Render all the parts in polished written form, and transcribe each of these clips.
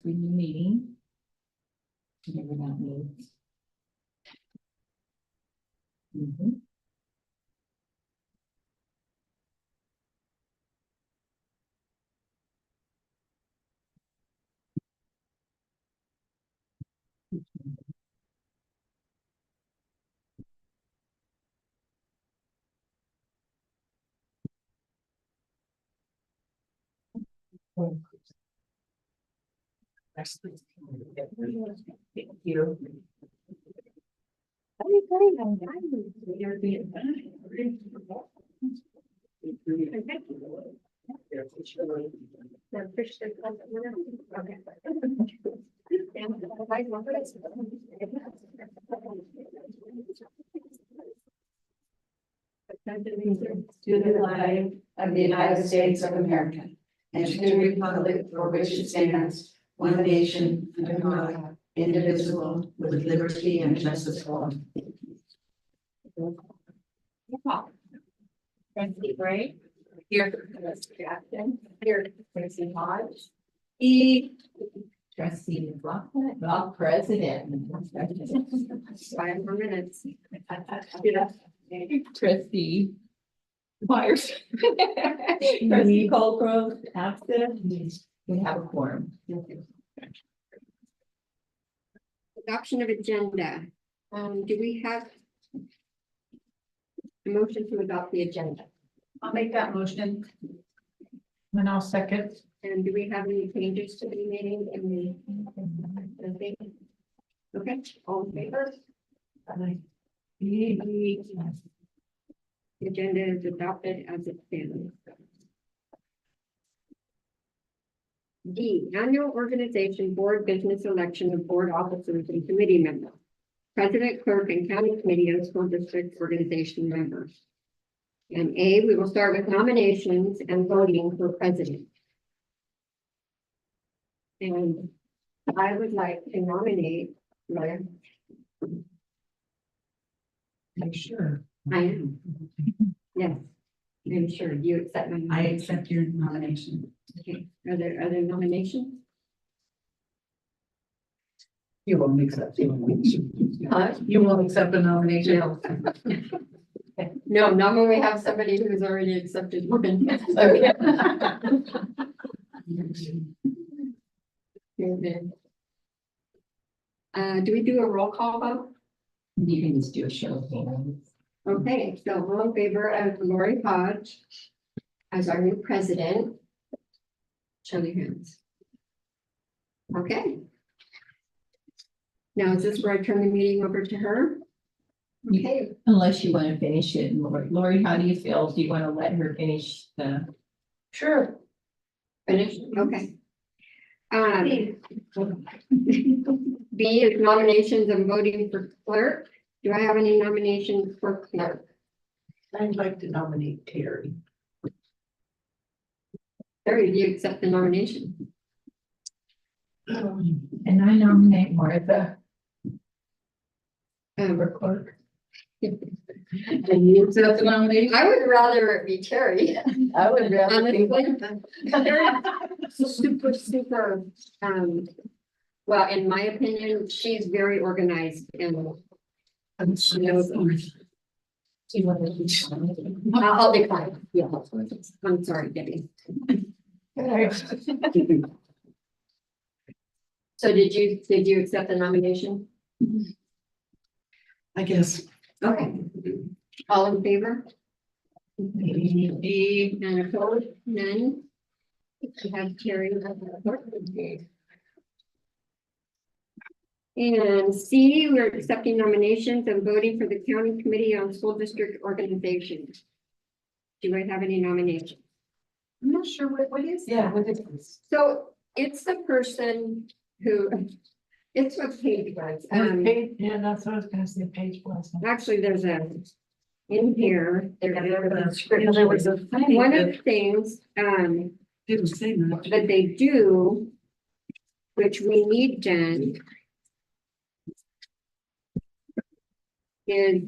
between the meeting. Whatever that means. Mhm. Thank you. To the flag of the United States of America, and to the republic for which it stands, one nation, under God, indivisible, with liberty and justice for all. Trustee Gray. Here. Trustee Jackson. Here. Trustee Hodge. E. Trustee McLaughlin. Well, President. 5 more minutes. Trustee Myers. Trustee Colgrove, absent. We have a quorum. Adoption of agenda. Do we have a motion to adopt the agenda? I'll make that motion. And I'll second. And do we have any changes to the meeting in the thing? Okay, all in favor? The agenda is adopted as it stands. D, annual organization board business election of board officers and committee members. President, clerk, and county committee and school district organization members. And A, we will start with nominations and voting for president. And I would like to nominate Blair. I'm sure. I am. Yes, I'm sure you accept my. I nomination. accept your nomination. Okay, are there other nominations? You won't accept the nomination. Huh? You won't accept the nomination. No. No, not when we have somebody who's already accepted one. Okay. Do we do a roll call vote? You can just do a show of hands. Okay, so all in favor of Lori Hodge as our new president? Show your hands. Okay. Now, is this where I turn the meeting over to her? Okay, Unless you want to finish it, Lori. Lori, how do you feel? Do you want to let her finish the? Sure. finish, okay. B is nominations and voting for clerk. Do I have any nominations for clerk? I'd like to nominate Terry. Terry, do you accept the nomination? And I nominate Martha for clerk. And you accept the nomination? I would rather it be Terry. I would rather be Super, well, in my opinion, she's very organized and she knows. I'll decline. Yeah, I'm sorry, Debbie. So did you accept the nomination? I guess. Okay. All in favor? B. None opposed? None? We have Terry. And C, we're accepting nominations and voting for the County Committee on School District Organization. Do I have any nominations? I'm not sure what is. Yeah, what is this? So it's the person who, it's what Paige was. Yeah, that's what I was gonna say, Paige was. Actually, there's in here, There was a. one of the things, Didn't say much. that they do, which we need done, is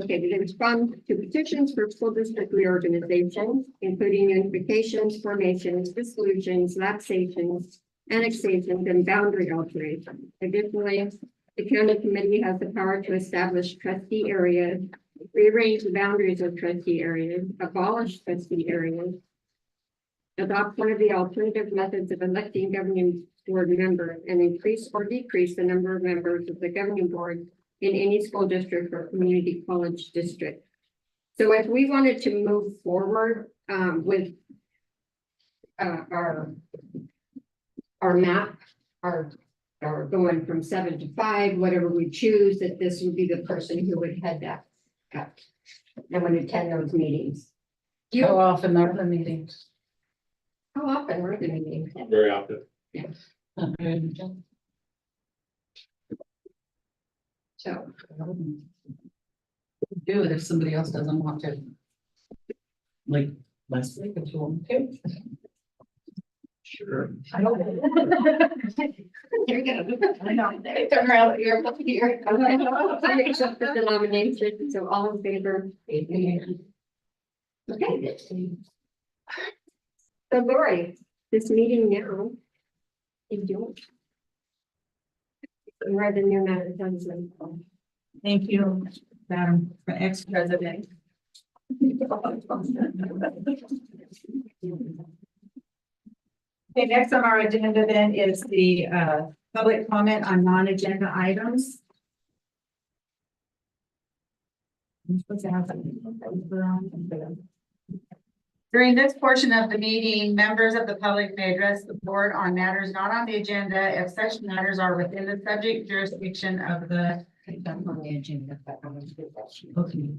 Okay, we respond to petitions for school district reorganization, including unifications, formations, dissolutions, lapsations, annexations, and boundary alterations. Additionally, the county committee has the power to establish trustee areas, rearrange the boundaries of trustee areas, abolish trustee areas, adopt one of the alternative methods of electing governing board members, and increase or decrease the number of members of the governing board in any school district or community college district. So if we wanted to move forward with our map, our going from 7 to 5, whatever we choose, that this would be the person who would head that up and would attend those meetings. How often are the meetings? How often were the meetings? Very often. So Do it if somebody else doesn't want to. Like last week, if you want to. Sure. I don't. there you go. I know, they turn around here, up here. I accept the nomination, so all in favor? Okay. So Lori, this meeting now is yours. Rather than your matter, Thank you, Madam Ex-President. Okay, next on our agenda then is the public comment on non-agenda items. During this portion of the meeting, members of the public may address the board on matters not on the agenda if such matters are within the subject jurisdiction of the. Okay.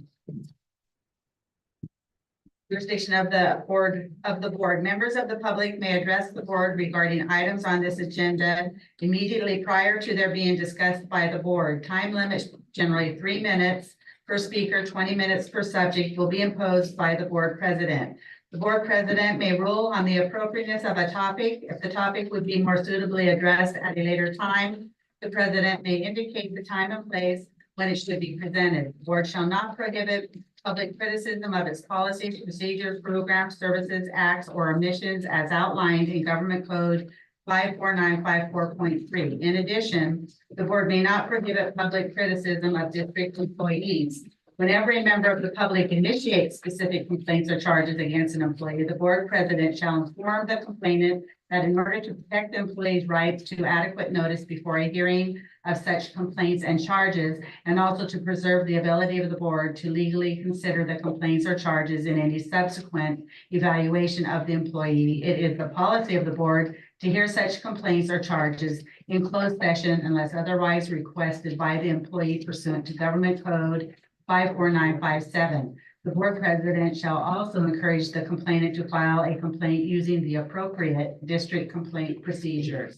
Jurisdiction of the board. Members of the public may address the board regarding items on this agenda immediately prior to their being discussed by the board. Time limits generally 3 minutes per speaker, 20 minutes per subject will be imposed by the board president. The board president may rule on the appropriateness of a topic if the topic would be more suitably addressed at a later time. The president may indicate the time and place when it should be presented. The board shall not prohibit public criticism of its policies, procedures, programs, services, acts, or omissions as outlined in Government Code 54954.3. In addition, the board may not prohibit public criticism of district employees. Whenever a member of the public initiates specific complaints or charges against an employee, the board president shall inform the complainant that in order to protect the employee's rights to adequate notice before a hearing of such complaints and charges, and also to preserve the ability of the board to legally consider the complaints or charges in any subsequent evaluation of the employee. It is the policy of the board to hear such complaints or charges in closed session unless otherwise requested by the employee pursuant to Government Code 54957. The board president shall also encourage the complainant to file a complaint using the appropriate district complaint procedures.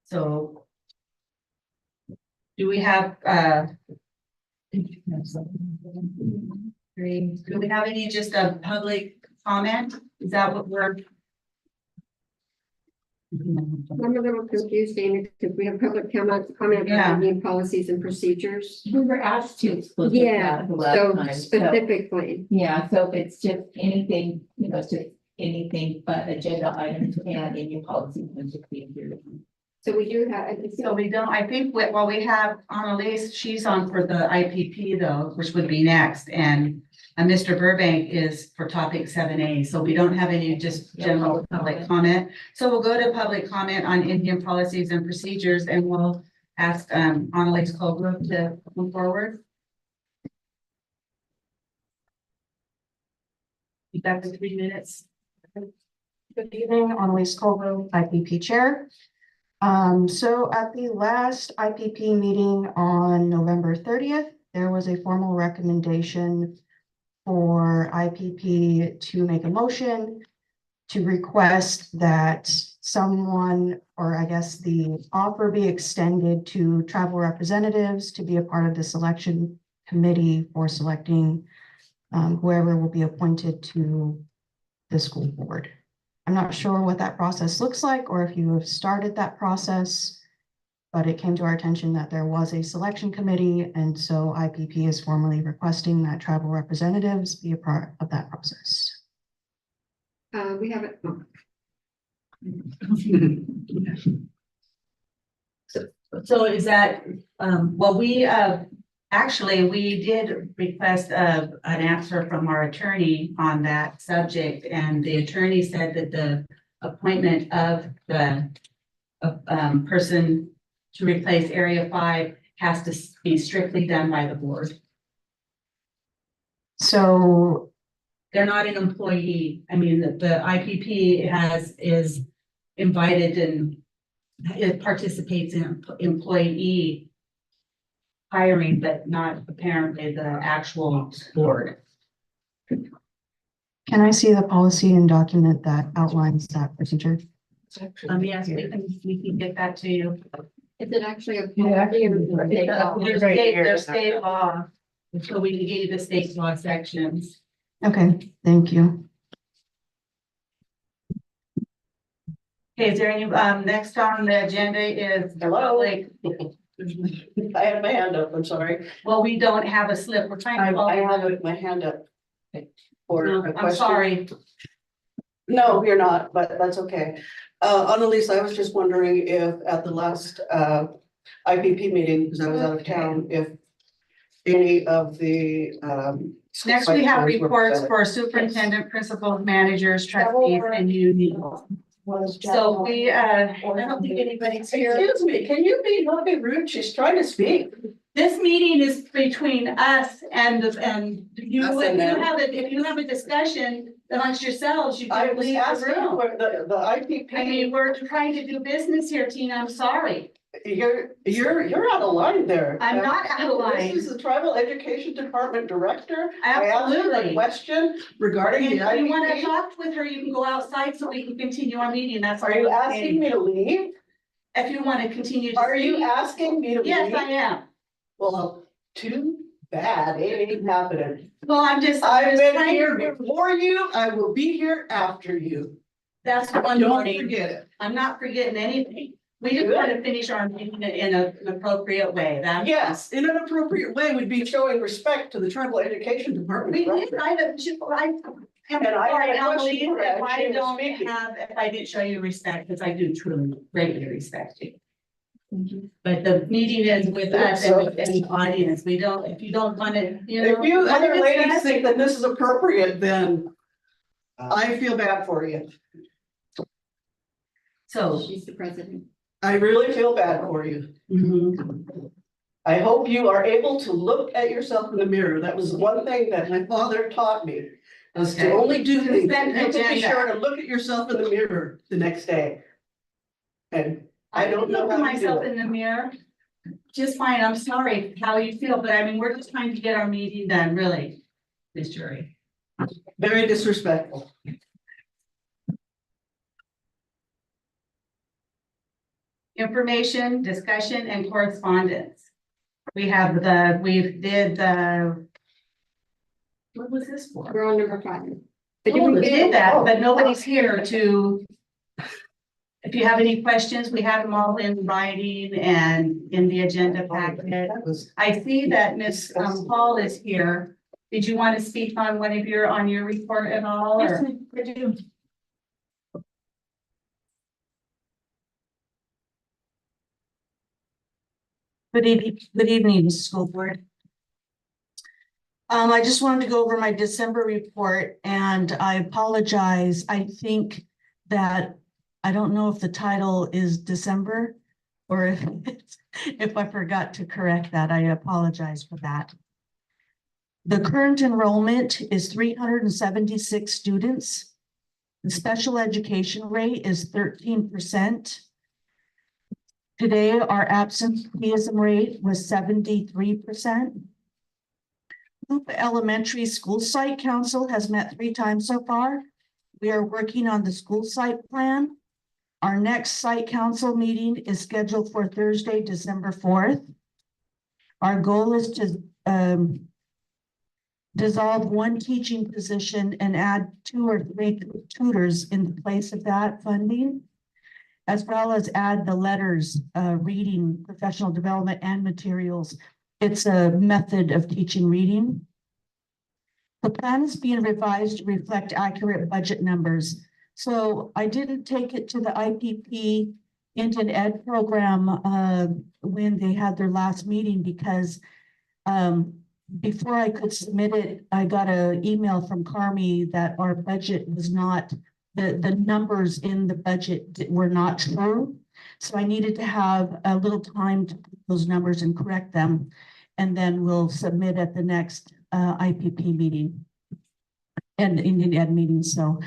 So do we have do we have any just a public comment? Is that what we're? I'm a little confused, Dana, because we have public comment Yeah. on new policies and procedures. We were asked to exclude that Yeah, the last so time, so, specifically, yeah, so if it's just anything, it's just anything but agenda items and in your policy. so we do have. So we don't, I think, well, we have Annalise, she's on for the IPP though, which would be next, and Mr. Burbank is for topic 7A, so we don't have any just general public comment. So we'll go to public comment on Indian policies and procedures, and we'll ask Annalise Colgrove to move forward. You got the 3 minutes. Good evening, Annalise Colgrove, IPP Chair. So at the last IPP meeting on November 30th, there was a formal recommendation for IPP to make a motion to request that someone, or I guess the offer be extended to travel representatives to be a part of the selection committee for selecting whoever will be appointed to the school board. I'm not sure what that process looks like or if you have started that process, but it came to our attention that there was a selection committee, and so IPP is formally requesting that tribal representatives be a part of that process. We have it. So is that, well, actually, we did request an answer from our attorney on that subject, and the attorney said that the appointment of the person to replace Area 5 has to be strictly done by the board. So They're not an employee. I mean, the IPP is invited and it participates in employee hiring, but not apparently the actual board. can I see the policy and document that outlines that procedure? Yes, we can get that to you. Is it actually a? Yeah, policy or a state law? There's state law, so we can give you the state law sections. Okay, thank you. Okay, is there any, next on the agenda is. Hello? Like, I had my hand up, I'm sorry. well, we don't have a slip. We're trying to. I have my hand up. For a I'm question. sorry. No, you're not, but that's okay. Annalise, I was just wondering if at the last IPP meeting, because I was out of town, if any of the Next, we have site plans were reports presented. for superintendent, principals, managers, trustees, and unions. So we, I don't think anybody's here. Excuse me, can you not be rude? She's trying to speak. This meeting is between us and you, Us if and you them. have if you have a discussion amongst yourselves, you I can was leave the asking room. for the IPP. I mean, we're trying to do business here, Tina, I'm sorry. You're out of line there. I'm not out of line. This is the Tribal Education Department Director. I asked her a Absolutely. question regarding And the if you want to IPP. talk with her, you can go outside so we can continue our meeting, that's. Are you asking me to leave? If you want to continue to. Are you speak. asking me to leave? Yes, I am. Well, too bad, it ain't happening. Well, I'm just I've been trying here to- before you, I will be here after you. That's one Don't morning. forget it. I'm not forgetting anything. We just want to finish our meeting in an appropriate way. That's. Yes, in an appropriate way would be showing respect to the Tribal Education Department. We did, Director. I am And I sorry, had a Emily, question for her if as I she was don't speaking. if I didn't show you respect, because I do truly greatly respect you. But the meeting is with us and the audience. We don't, if you don't want to, you know. If you want to other ladies discuss think it- that this is appropriate, then I feel bad for you. So. She's the president. I really feel bad for you. Mhm. I hope you are able to look at yourself in the mirror. That was one thing that my father taught me. Was to Okay. only do things. Consent You have to be agenda. sure to look at yourself in the mirror the next day. And I don't know look at how to do myself it. in the mirror. Just fine, I'm sorry how you feel, but I mean, we're just trying to get our meeting done, really. Miss Jury. Very disrespectful. Information, discussion, and correspondence. We did the. What was this for? We're on number 5. Oh, we did that, but nobody's here to. If you have any questions, we have them all in writing and in the agenda packet. That was. I see that Ms. Paul is here. Did you want to speak on on your report at all, or? I do. Good evening, school board. I just wanted to go over my December report, and I apologize. I think that, I don't know if the title is December or if I forgot to correct that. I apologize for that. The current enrollment is 376 students. The special education rate is 13%. Today, our absenteeism rate was 73%. Hoop Elementary School Site Council has met 3 times so far. We are working on the school site plan. Our next site council meeting is scheduled for Thursday, December 4th. Our goal is to dissolve 1 teaching position and add 2 or 3 tutors in place of that funding. as well as add the letters, reading, professional development, and materials. It's a method of teaching reading. The plan is being revised to reflect accurate budget numbers. So I didn't take it to the IPP Indian Ed program when they had their last meeting because before I could submit it, I got an email from Carmi that our budget was not, the numbers in the budget were not true. So I needed to have a little time to put those numbers and correct them. And then we'll submit at the next IPP meeting and Indian Ed meeting. So,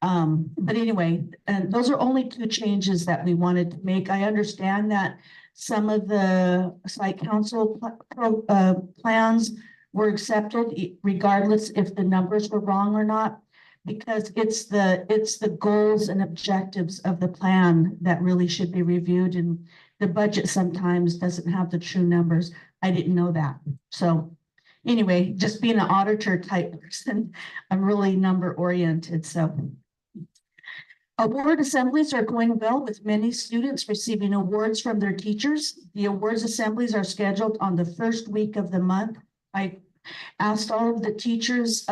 but anyway, and those are only two changes that we wanted to make. I understand that some of the site council plans were accepted regardless if the numbers were wrong or not, because it's the goals and objectives of the plan that really should be reviewed, and the budget sometimes doesn't have the true numbers. I didn't know that. So anyway, just being an auditor type person, I'm really number oriented. So award assemblies are going well, with many students receiving awards from their teachers. The awards assemblies are scheduled on the first week of the month. I asked all of the teachers,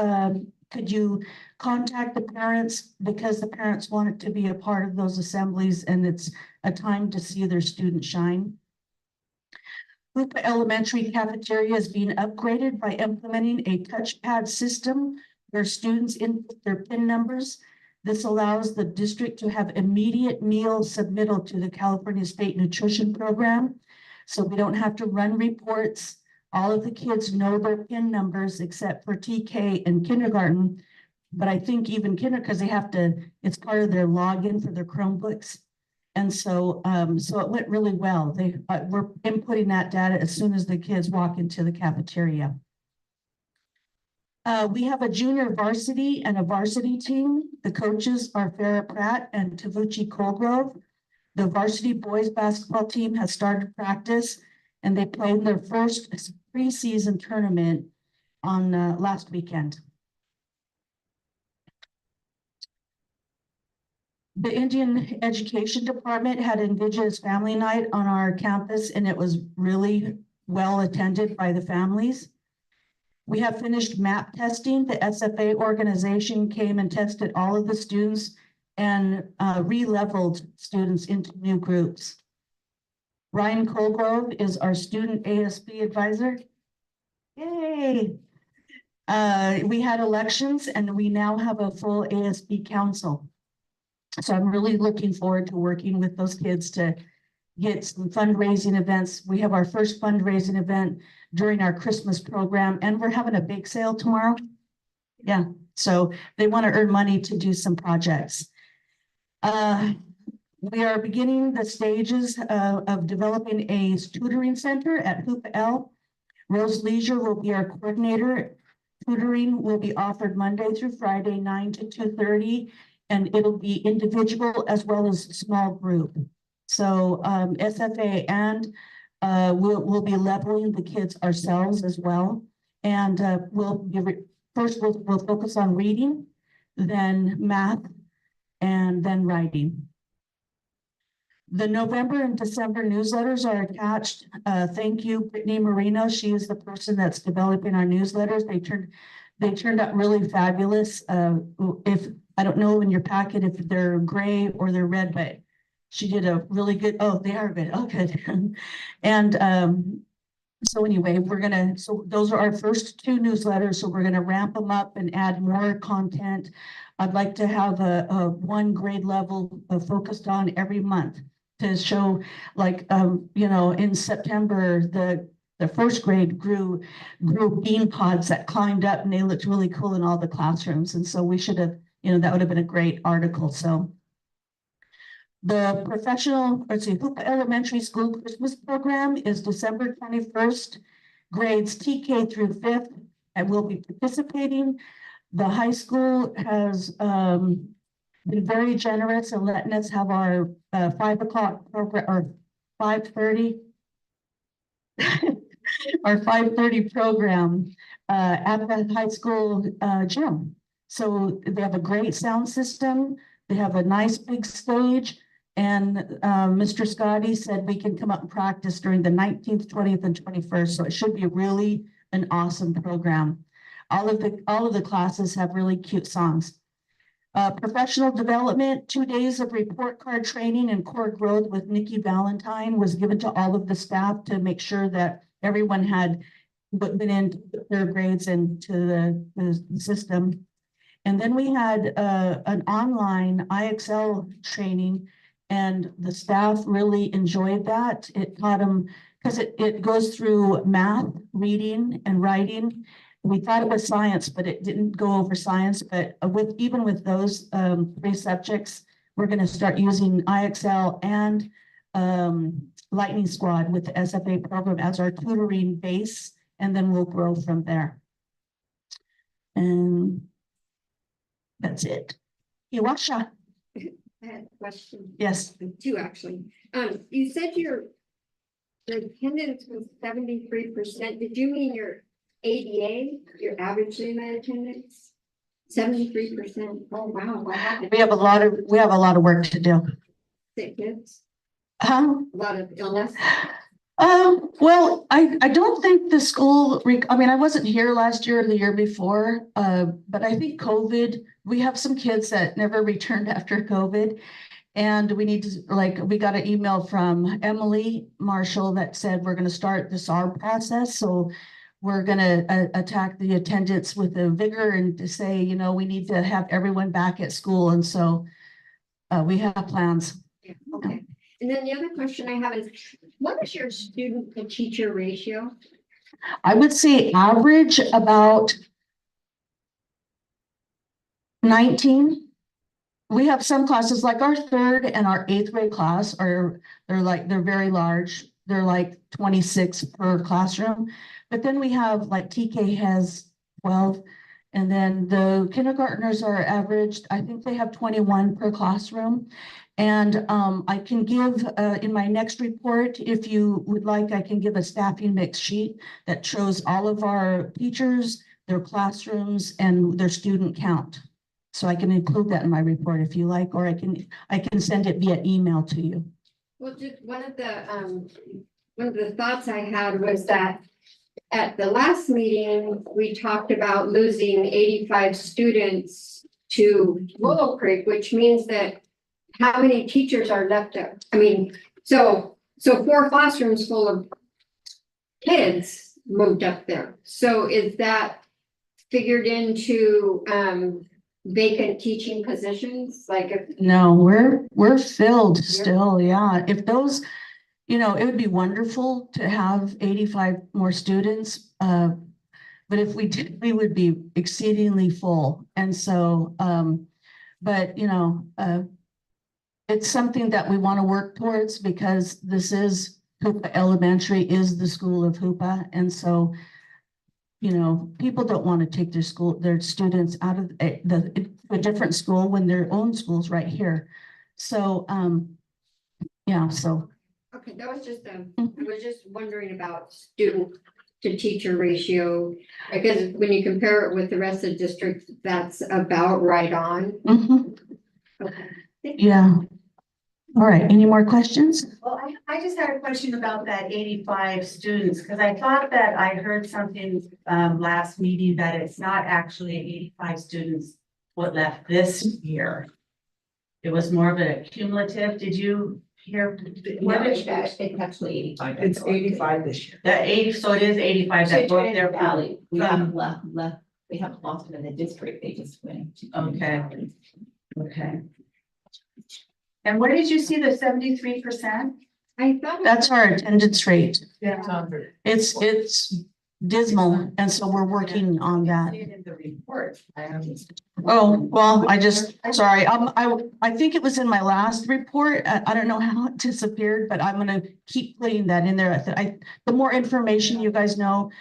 could you contact the parents, because the parents want it to be a part of those assemblies, and it's a time to see their students shine. Hoopa Elementary cafeteria is being upgraded by implementing a touchpad system where students input their PIN numbers. This allows the district to have immediate meal submittal to the California State Nutrition Program. So we don't have to run reports. All of the kids know their PIN numbers except for TK and kindergarten. But I think even because they have to, it's part of their login for their Chromebooks. And so, so it went really well. We're inputting that data as soon as the kids walk into the cafeteria. We have a junior varsity and a varsity team. The coaches are Farrah Pratt and Tavuchi Colgrove. The varsity boys basketball team has started practice, and they played their first preseason tournament on last weekend. The Indian Education Department had Indigenous Family Night on our campus, and it was really well attended by the families. We have finished MAP testing. The SFA organization came and tested all of the students and re-leveled students into new groups. Ryan Colgrove is our student ASB advisor. Yay! We had elections, and we now have a full ASB council. So I'm really looking forward to working with those kids to get some fundraising events. We have our first fundraising event during our Christmas program, and we're having a bake sale tomorrow. Yeah, so they want to earn money to do some projects. We are beginning the stages of developing a tutoring center at Hoopa L. Rose Leisure will be our coordinator. Tutoring will be offered Monday through Friday, 9 to 2:30. And it'll be individual as well as small group. So SFA and we'll be leveling the kids ourselves as well. And we'll focus on reading, then math, and then writing. The November and December newsletters are attached. Thank you, Brittany Marino. She is the person that's developing our newsletters. They turned out really fabulous. I don't know in your packet if they're gray or they're red, but she did a really good, oh, they are good. Oh, good. And so anyway, so those are our first two newsletters. So we're going to ramp them up and add more content. I'd like to have a one grade level focused on every month to show, like, you know, in September, the first grade grew bean pods that climbed up, and they looked really cool in all the classrooms. And so we should have, you know, that would have been a great article. So the Hoopa Elementary School Christmas program is December 21st, grades TK through 5th, and will be participating. The high school has been very generous in letting us have our 5 o'clock program, or 5:30. Our 5:30 program at the high school gym. So they have a great sound system. They have a nice big stage, And Mr. Scotty said we can come up and practice during the 19th, 20th, and 21st. So it should be really an awesome program. All of the classes have really cute songs. Professional development, 2 days of report card training and core growth with Nikki Valentine was given to all of the staff to make sure that everyone had been in their grades into the system. And then we had an online IXL training, and the staff really enjoyed that. It taught them, because it goes through math, reading, and writing. We thought it was science, but it didn't go over science. But even with those 3 subjects, we're going to start using IXL and Lightning Squad with the SFA program as our tutoring base, and then we'll grow from there. And that's it. Iwasha. I had a question. Yes. 2 actually. You said your attendance was 73%. Did you mean your ADA, your average daily attendance? 73%. Oh wow, what happened? We have a lot of work to do. Sick kids, Huh? a lot of illness. Well, I don't think the school, I mean, I wasn't here last year or the year before, but I think COVID, we have some kids that never returned after COVID. And we need to, we got an email from Emily Marshall that said, we're going to start this ARB process. So we're going to attack the attendance with a vigor and to say, we need to have everyone back at school. And so we have plans. Yeah, okay. And then the other question I have is, what is your student to teacher ratio? I would say average about 19. We have some classes like our 3rd and our 8th grade class they're very large. They're like 26 per classroom. But then we have like TK has 12. And then the kindergartners are averaged, I think they have 21 per classroom. And I can give in my next report, if you would like, I can give a staffing mix sheet that shows all of our teachers, their classrooms, and their student count. So I can include that in my report if you like, or I can send it via email to you. Well, just one of the thoughts I had was that at the last meeting, we talked about losing 85 students to Willow Creek, which means that how many teachers are left up? I mean, so 4 classrooms full of kids moved up there. So is that figured into vacant teaching positions? Like if No, we're filled still. Yeah. If those, it would be wonderful to have 85 more students. But if we did, we would be exceedingly full. And so, but it's something that we want to work towards because this is Hoopa Elementary is the school of Hoopa. And so, people don't want to take their students out of a different school when their own school's right here. So, yeah, so. okay, that was just I was just wondering about student to teacher ratio, because when you compare it with the rest of the district, that's about right on. Okay. Yeah. All right. Any more questions? Well, I just had a question about that 85 students, because I thought that I heard something last meeting that it's not actually 85 students what left this year. It was more of a cumulative. Did you hear? No, it's actually 85. It's 85 this year. The 80, so it is 85 that broke their Valley. We from- haven't left, we haven't lost them in the district, they just went. Okay. Okay. And where did you see the 73%? I thought. That's our attendance rate. Yeah. It's dismal. And so we're working on that. See it in the report. Oh, well, sorry. I think it was in my last report. I don't know how it disappeared, but I'm going to keep putting that in there. The more information you guys know,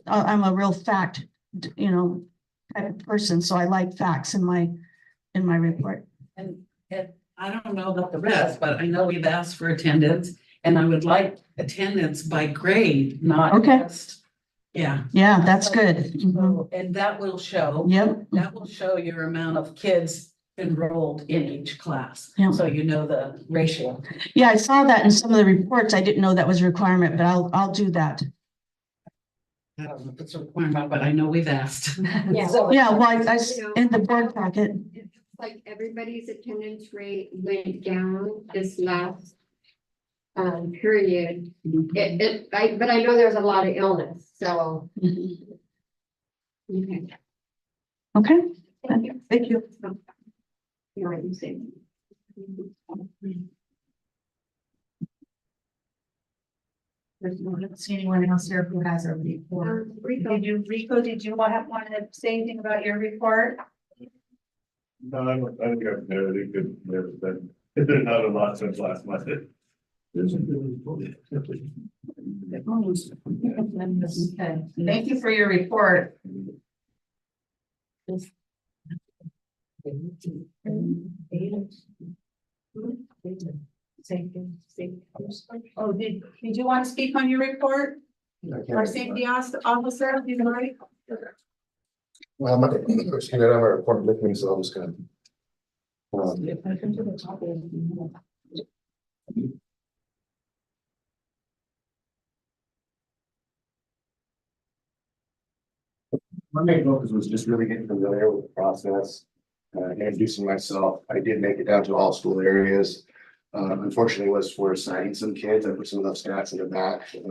I'm a real fact, type of person. So I like facts in my report. And I don't know about the rest, but I know we've asked for attendance and I would like attendance by grade, not Okay. just. Yeah. Yeah, that's good. Mhm. So, and that will show. Yep. That will show your amount of kids enrolled in each class. Yeah. So you know the ratio. Yeah, I saw that in some of the reports. I didn't know that was a requirement, but I'll do that. I don't know if it's a requirement, but I know we've asked. Yeah. So- Yeah, well, in the board packet, It's like everybody's attendance rate went down this last period. But I know there's a lot of illness, so. Okay. okay, Thank you. thank you. You're right, you say. I don't see anyone else here who has a report. Rico, did you want to say anything about your report? No, I think I've never really good, never been, there's not a lot since last month. Okay, thank you for your report. Oh, did you want to speak on your report? Our safety officer, you ready? Well, I'm not gonna see that I'm a report with me, so I'm just gonna. My main focus was just really getting familiar with the process, introducing myself. I did make it down to all school areas. Unfortunately, was for citing some kids. I put some of those stats in the back. For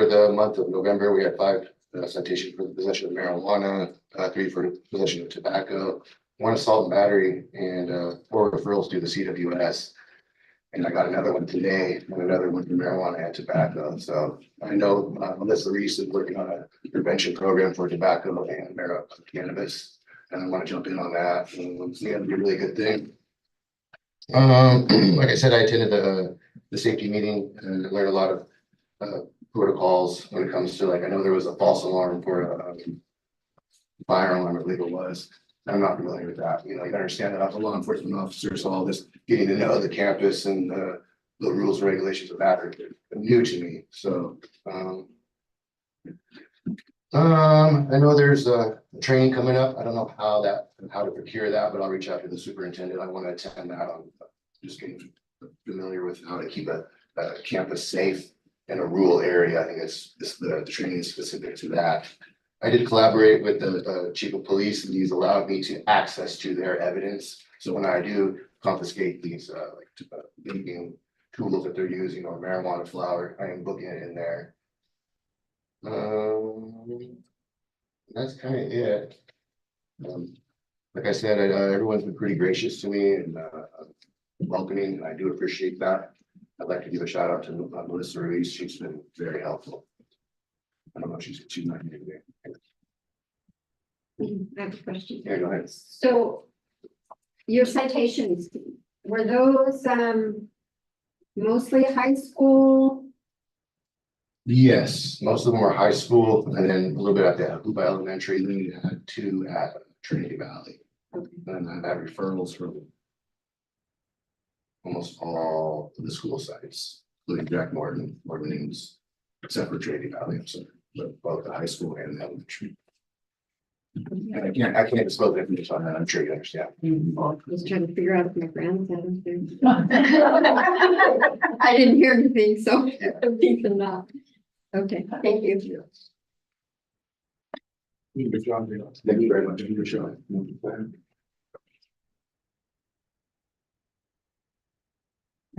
the month of November, we had 5 citations for the possession of marijuana, 3 for possession of tobacco, 1 assault and battery, and 4 referrals to the CWS. And I got another one today, and another one for marijuana and tobacco. So I know Melissa Reese is working on a prevention program for tobacco and cannabis, and I want to jump in on that. It's gonna be a really good thing. Like I said, I attended the safety meeting and learned a lot of protocols when it comes to, like, I know there was a false alarm for a fire alarm, I believe it was. I'm not familiar with that. You know, you understand that I was a law enforcement officer, so all this getting to know the campus and the rules and regulations of that are new to me. So I know there's a training coming up. I don't know how to procure that, but I'll reach out to the superintendent. I want to attend that. I'm just getting familiar with how to keep a campus safe in a rural area. I think the training is specific to that. I did collaborate with the chief of police, and he's allowed me to access to their evidence. So when I do confiscate these vaping tools that they're using or marijuana flower, I am booking it in there. That's kind of it. Like I said, everyone's been pretty gracious to me and welcoming, and I do appreciate that. I'd like to give a shout out to Melissa Reese. She's been very helpful. I don't know if she's not here today. I have a question. Yeah, go ahead. So your citations, were those mostly high school? Yes, most of them were high school, and then a little bit at the Hoopa Elementary, then we had 2 at Trinity Valley. Okay. And I've had referrals from almost all of the school sites, including Jack Morton, Williams, except for Trinity Valley, I'm sorry, but both the high school and the elementary. And I can't disclose information on that, I'm sure you understand. Just trying to figure out if my grandson. I didn't hear anything, so I'm thinking not. Okay, thank you. Good job. Thank you very much for your show.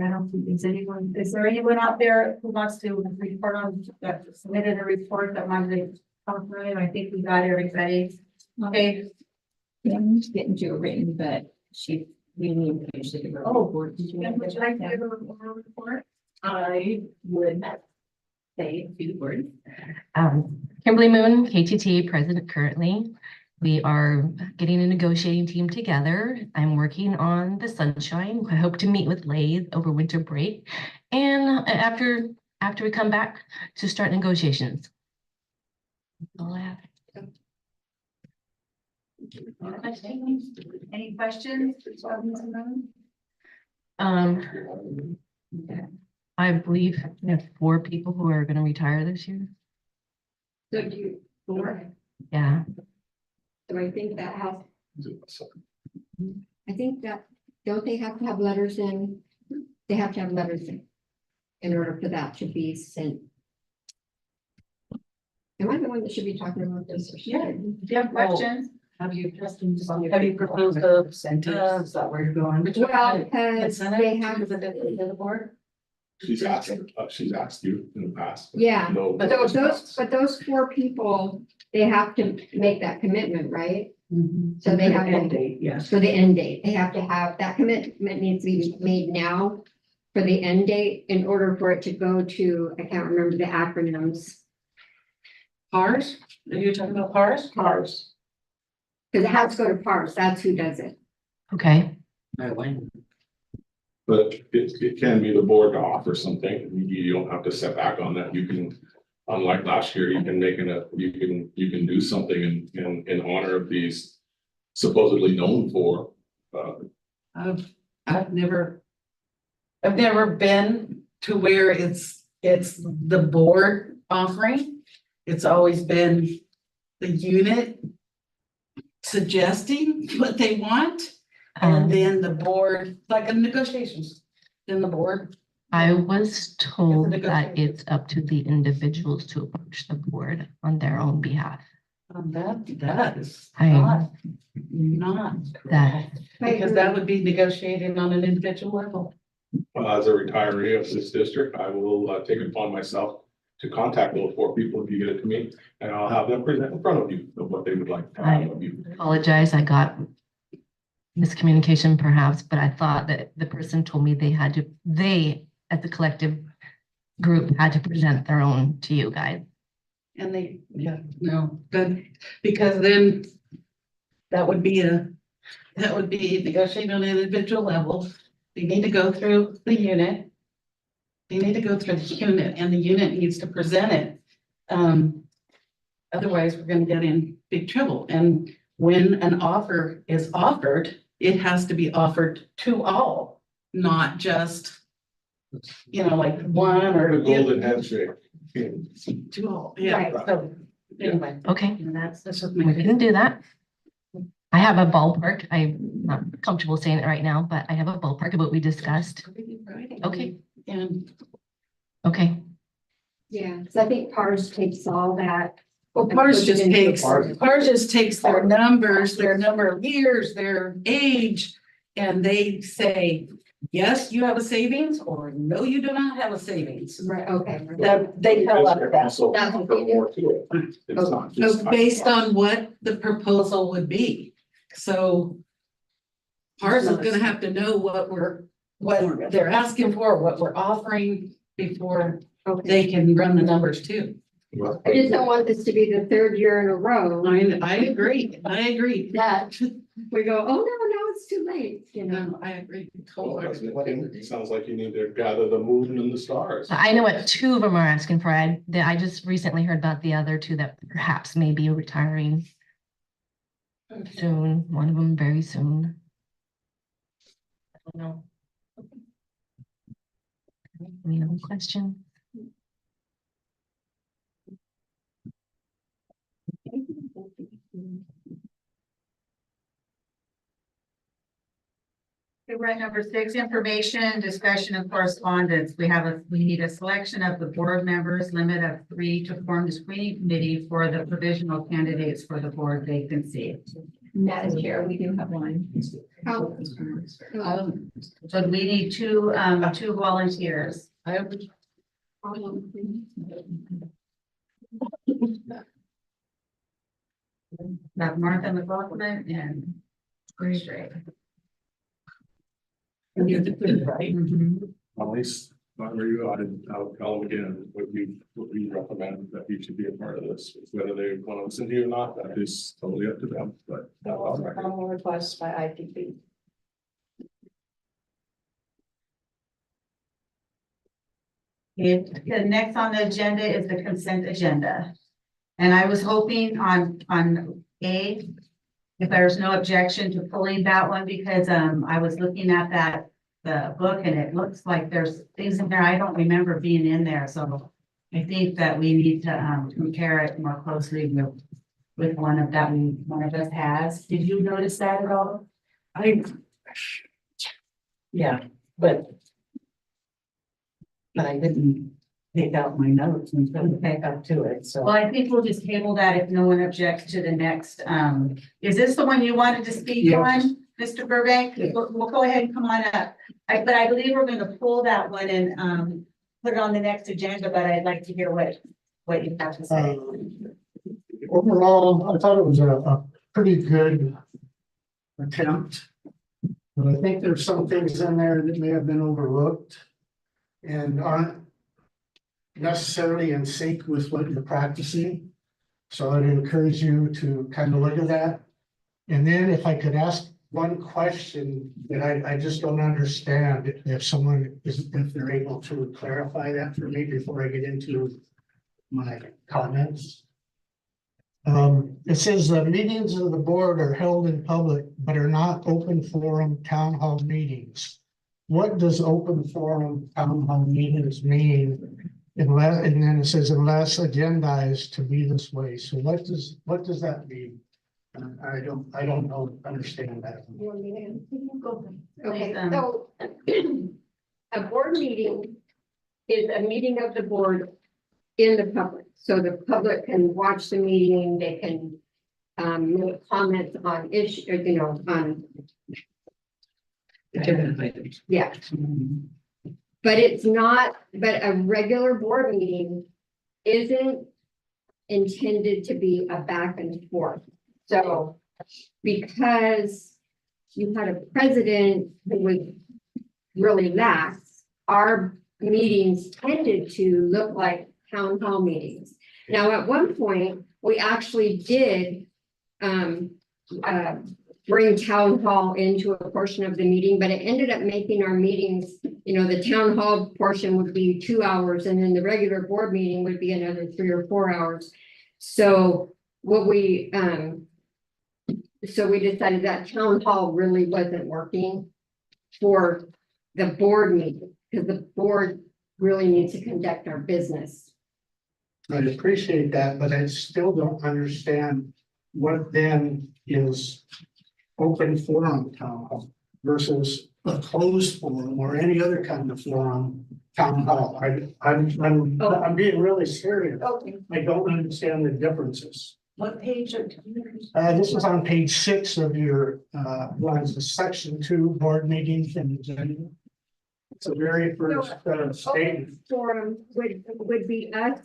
I don't think there's anyone, is there anyone out there who wants to report on, that submitted a report that wanted to come through? I think we got everybody. Okay. Yeah, I'm just getting to a written, but she really encouraged it. Would you like to give a report? I would say a few words. Kimberly Moon, KTT president currently. We are getting a negotiating team together. I'm working on the sunshine. I hope to meet with Lathe over winter break. And after we come back to start negotiations. That's all I have. Any questions? I believe we have 4 people who are going to retire this year. So do you, Yeah. so I think that has, I think that, don't they have to have letters in? They have to have letters in order for that to be sent. Am I the one that should be talking about this? Or should I? Do you have questions? Have you proposed a sentence? Is that where you're going? Well, because they have, the board? She's asked you in the past. yeah, No. but those four people, they have to make that commitment, right? So they have, End date, yes. for the end date, they have to have, that commitment needs to be made now for the end date in order for it to go to, I can't remember the acronyms. PARS? Are you talking about PARS? PARS. Because it has to go to PARS, that's who does it. Okay, But it can be the board to offer something. You don't have to set back on that. You can, unlike last year, you can you can do something in honor of these supposedly known for. I've never been to where it's the board offering. It's always been the unit suggesting what they want, and then the board, like in negotiations, then the board. I was told It's a that negotiation. it's up to the individuals to approach the board on their own behalf. That is I- not That, correct, because that would be negotiating on an individual level. As a retiree of this district, I will take it upon myself to contact those four people if you get it to me, and I'll have them present in front of you of what they would like to have of you. apologize, I got miscommunication perhaps, but I thought that the person told me they, as the collective group, had to present their own to you guys. And no, good, because then that would be negotiating on an individual level. They need to go through the unit. They need to go through the unit, and the unit needs to present it. Otherwise, we're gonna get in big trouble. And when an offer is offered, it has to be offered to all, not just, like one or. The golden handshake. To all, yeah, Right. so, anyway, Okay, that's just we my. can do that. I have a ballpark. I'm not comfortable saying it right now, but I have a ballpark of what we discussed. Okay. And Okay, Yeah, because I think PARS takes all that. well, PARS just takes their numbers, their number of years, their age, and they say, yes, you have a savings, or no, you do not have a savings. Right, okay. That they tell us that. Also, That's what for they do. more to it. It's not So just. based on what the proposal would be, so PARS is gonna have to know what they're asking for, what we're offering before Okay. they can run the numbers too. I just don't want this to be the third year in a row I agree, that we go, oh, no, it's too late, No, I agree totally. It sounds like you need to gather the moon and the stars. I know what two of them are asking for. I just recently heard about the other two that perhaps may be retiring soon, one of them very soon. I don't know. Any other question? Okay, we're at number 6, information, discussion, and correspondence. We need a selection of the board members, limit of 3 to form the screening committee for the provisional candidates for the board vacancy. Madam Chair, we do have one. Oh. So we need two volunteers. That Martha McLaughlin and Grace Ray. Right? At least, not where you are, I'll tell them again, what you recommend that you should be a part of this, whether they want to listen to you or not, that is totally up to them, but. request by IPP. Okay, the next on the agenda is the consent agenda. And I was hoping on A, if there's no objection to pulling that one, because I was looking at the book and it looks like there's things in there I don't remember being in there, so I think that we need to compare it more closely with one of us has. Did you notice that at all? Yeah, but I didn't take out my notes and put it back up to it, so. Well, I think we'll just table that if no one objects to the next, is this the one you wanted to speak Yes. on, Mr. Burbank? Yeah. We'll go ahead and come on up. But I believe we're gonna pull that one and, put it on the next agenda, but I'd like to hear what you have to say. Overall, I thought it was a pretty good attempt. But I think there's some things in there that may have been overlooked and aren't necessarily in sync with what you're practicing. So I'd encourage you to kind of look at that. And then if I could ask one question that I just don't understand, if they're able to clarify that for me before I get into my comments. It says the meetings of the board are held in public, but are not open forum town hall meetings. What does open forum town hall meetings mean? Unless, and then it says unless agendized to be this way. So what does that mean? I don't know, understand that. You want me to- Go Okay, Please, so a board meeting is a meeting of the board in the public. So the public can watch the meeting, they can make comments on issue, on, yeah. But it's not, but a regular board meeting isn't intended to be a back and forth. So because you had a president who was really lax, our meetings tended to look like town hall meetings. Now, at one point, we actually did bring town hall into a portion of the meeting, but it ended up making our meetings, the town hall portion would be 2 hours, and then the regular board meeting would be another 3 or 4 hours. So what we decided that town hall really wasn't working for the board meeting, because the board really needs to conduct our business. I appreciate that, but I still don't understand what then is open forum town hall versus a closed forum or any other kind of forum town hall. I'm being really serious. Okay. I don't understand the differences. What page are? This is on page 6 of your, section 2, board meetings and agenda. It's the very first statement. Forum would be us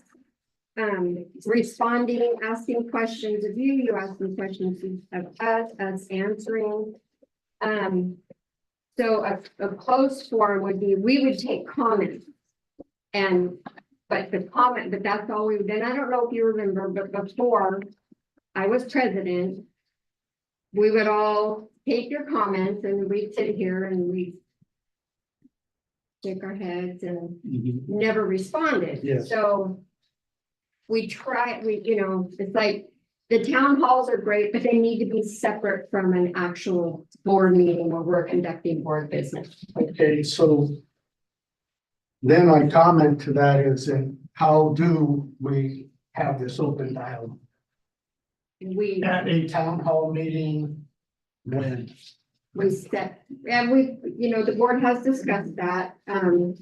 responding, asking questions of you, you asking questions of us answering. So a closed forum would be, we would take comments. But that's all we, then I don't know if you remember, but before I was president, we would all take your comments and we'd sit here and we'd shake our heads and never responded. Yes. So it's like the town halls are great, but they need to be separate from an actual board meeting where we're conducting board business. Okay, so then my comment to that is, how do we have this open dialogue? We At a town hall meeting, when? set, and the board has discussed that. We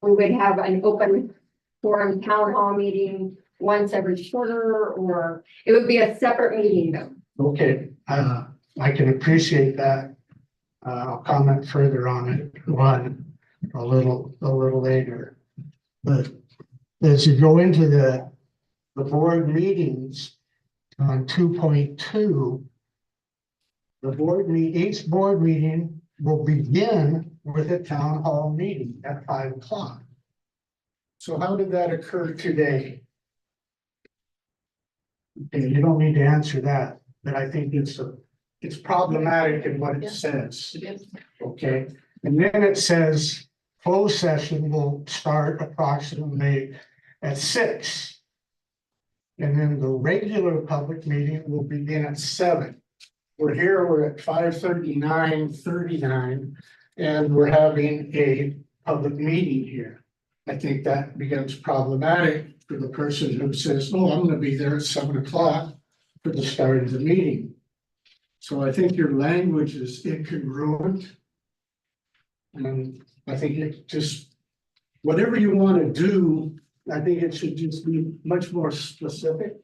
would have an open forum town hall meeting once every quarter, or it would be a separate meeting though. Okay, I can appreciate that. I'll comment further on it a little later. But as you go into the board meetings on 2.2, each board meeting will begin with a town hall meeting at 5 o'clock. So how did that occur today? Okay, you don't need to answer that, but I think it's problematic in what it says. Okay, and then it says closed session will start approximately at 6. And then the regular public meeting will begin at 7. We're at 5:39:39, and we're having a public meeting here. I think that becomes problematic for the person who says, oh, I'm gonna be there at 7 o'clock for the start of the meeting. So I think your language is incongruent. And I think it just, whatever you want to do, I think it should just be much more specific.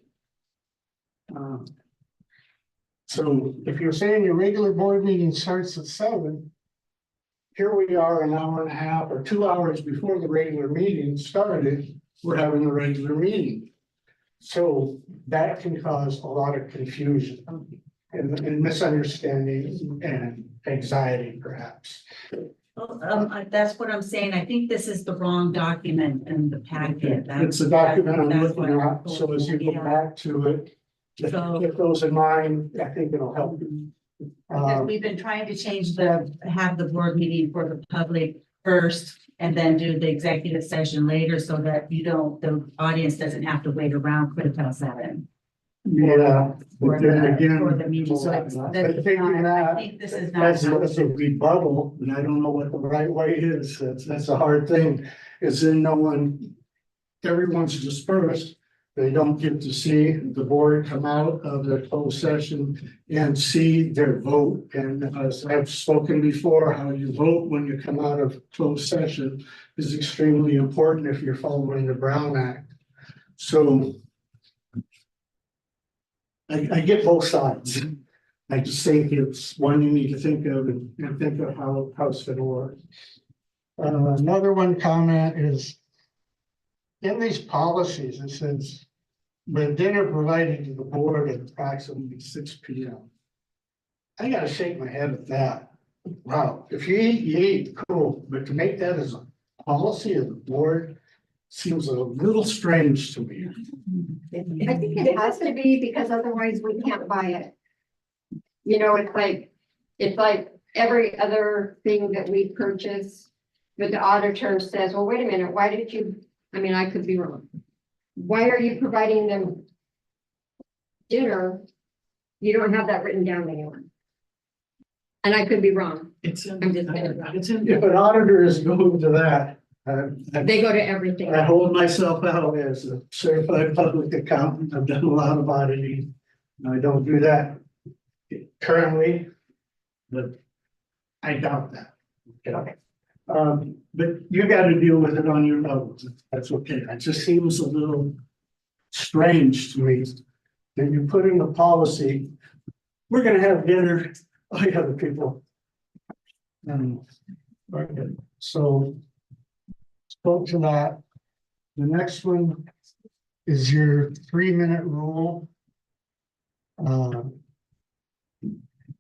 So if you're saying your regular board meeting starts at 7, here we are an hour and a half or 2 hours before the regular meeting started, we're having a regular meeting. So that can cause a lot of confusion and misunderstanding and anxiety perhaps. That's what I'm saying. I think this is the wrong document in the packet. It's a document I'm That's looking what- at, so as you go Yeah. back to it, if So- you get those in mind, I think it'll help you. Because we've been trying to have the board meeting for the public first and then do the executive session later so that the audience doesn't have to wait around for the 7. Yeah, For but then the, again. for the meeting. So it's, but that's taking not, I that think this is not. as a rebuttal, and I don't know what the right way is, that's a hard thing, is then everyone's dispersed. They don't get to see the board come out of the closed session and see their vote. And as I've spoken before, how you vote when you come out of closed session is extremely important if you're following the Brown Act. So I get both sides. I just think it's one you need to think of and think of how it's gonna work. Another one comment is in these policies, it says the dinner provided to the board at approximately 6 p.m. I gotta shake my head at that. Wow, if you eat, cool, but to make that as a policy of the board seems a little strange to me. I think it has to be because otherwise we can't buy it. You know, it's like every other thing that we purchase. But the auditor says, well, wait a minute, why did you, I mean, I could be wrong. Why are you providing them dinner? You don't have that written down anywhere. And I could be wrong. It's in, I'm just- it's in. If an auditor is going to that, They go to everything. I hold myself out as a certified public accountant. I've done a lot of auditing. I don't do that currently, but I doubt that. Okay. But you got to deal with it on your level. That's okay. It just seems a little strange to me that you put in a policy, we're gonna have dinner, all the other people. So spoke to that. The next one is your 3-minute rule.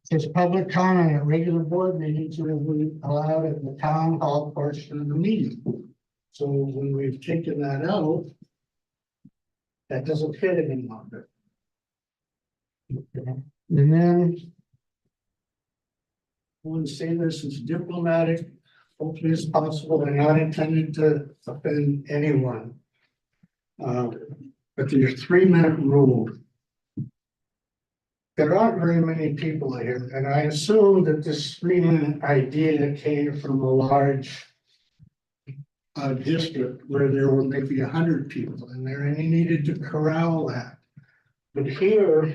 Says public comment at regular board meetings will be allowed at the town hall portion of the meeting. So when we've taken that out, that doesn't fit any longer. And then I want to say this is diplomatic, hopefully as possible, and not intended to offend anyone. But your 3-minute rule. There aren't very many people here, and I assume that this 3-minute idea came from a large district where there were maybe 100 people in there, and you needed to corral that. But here,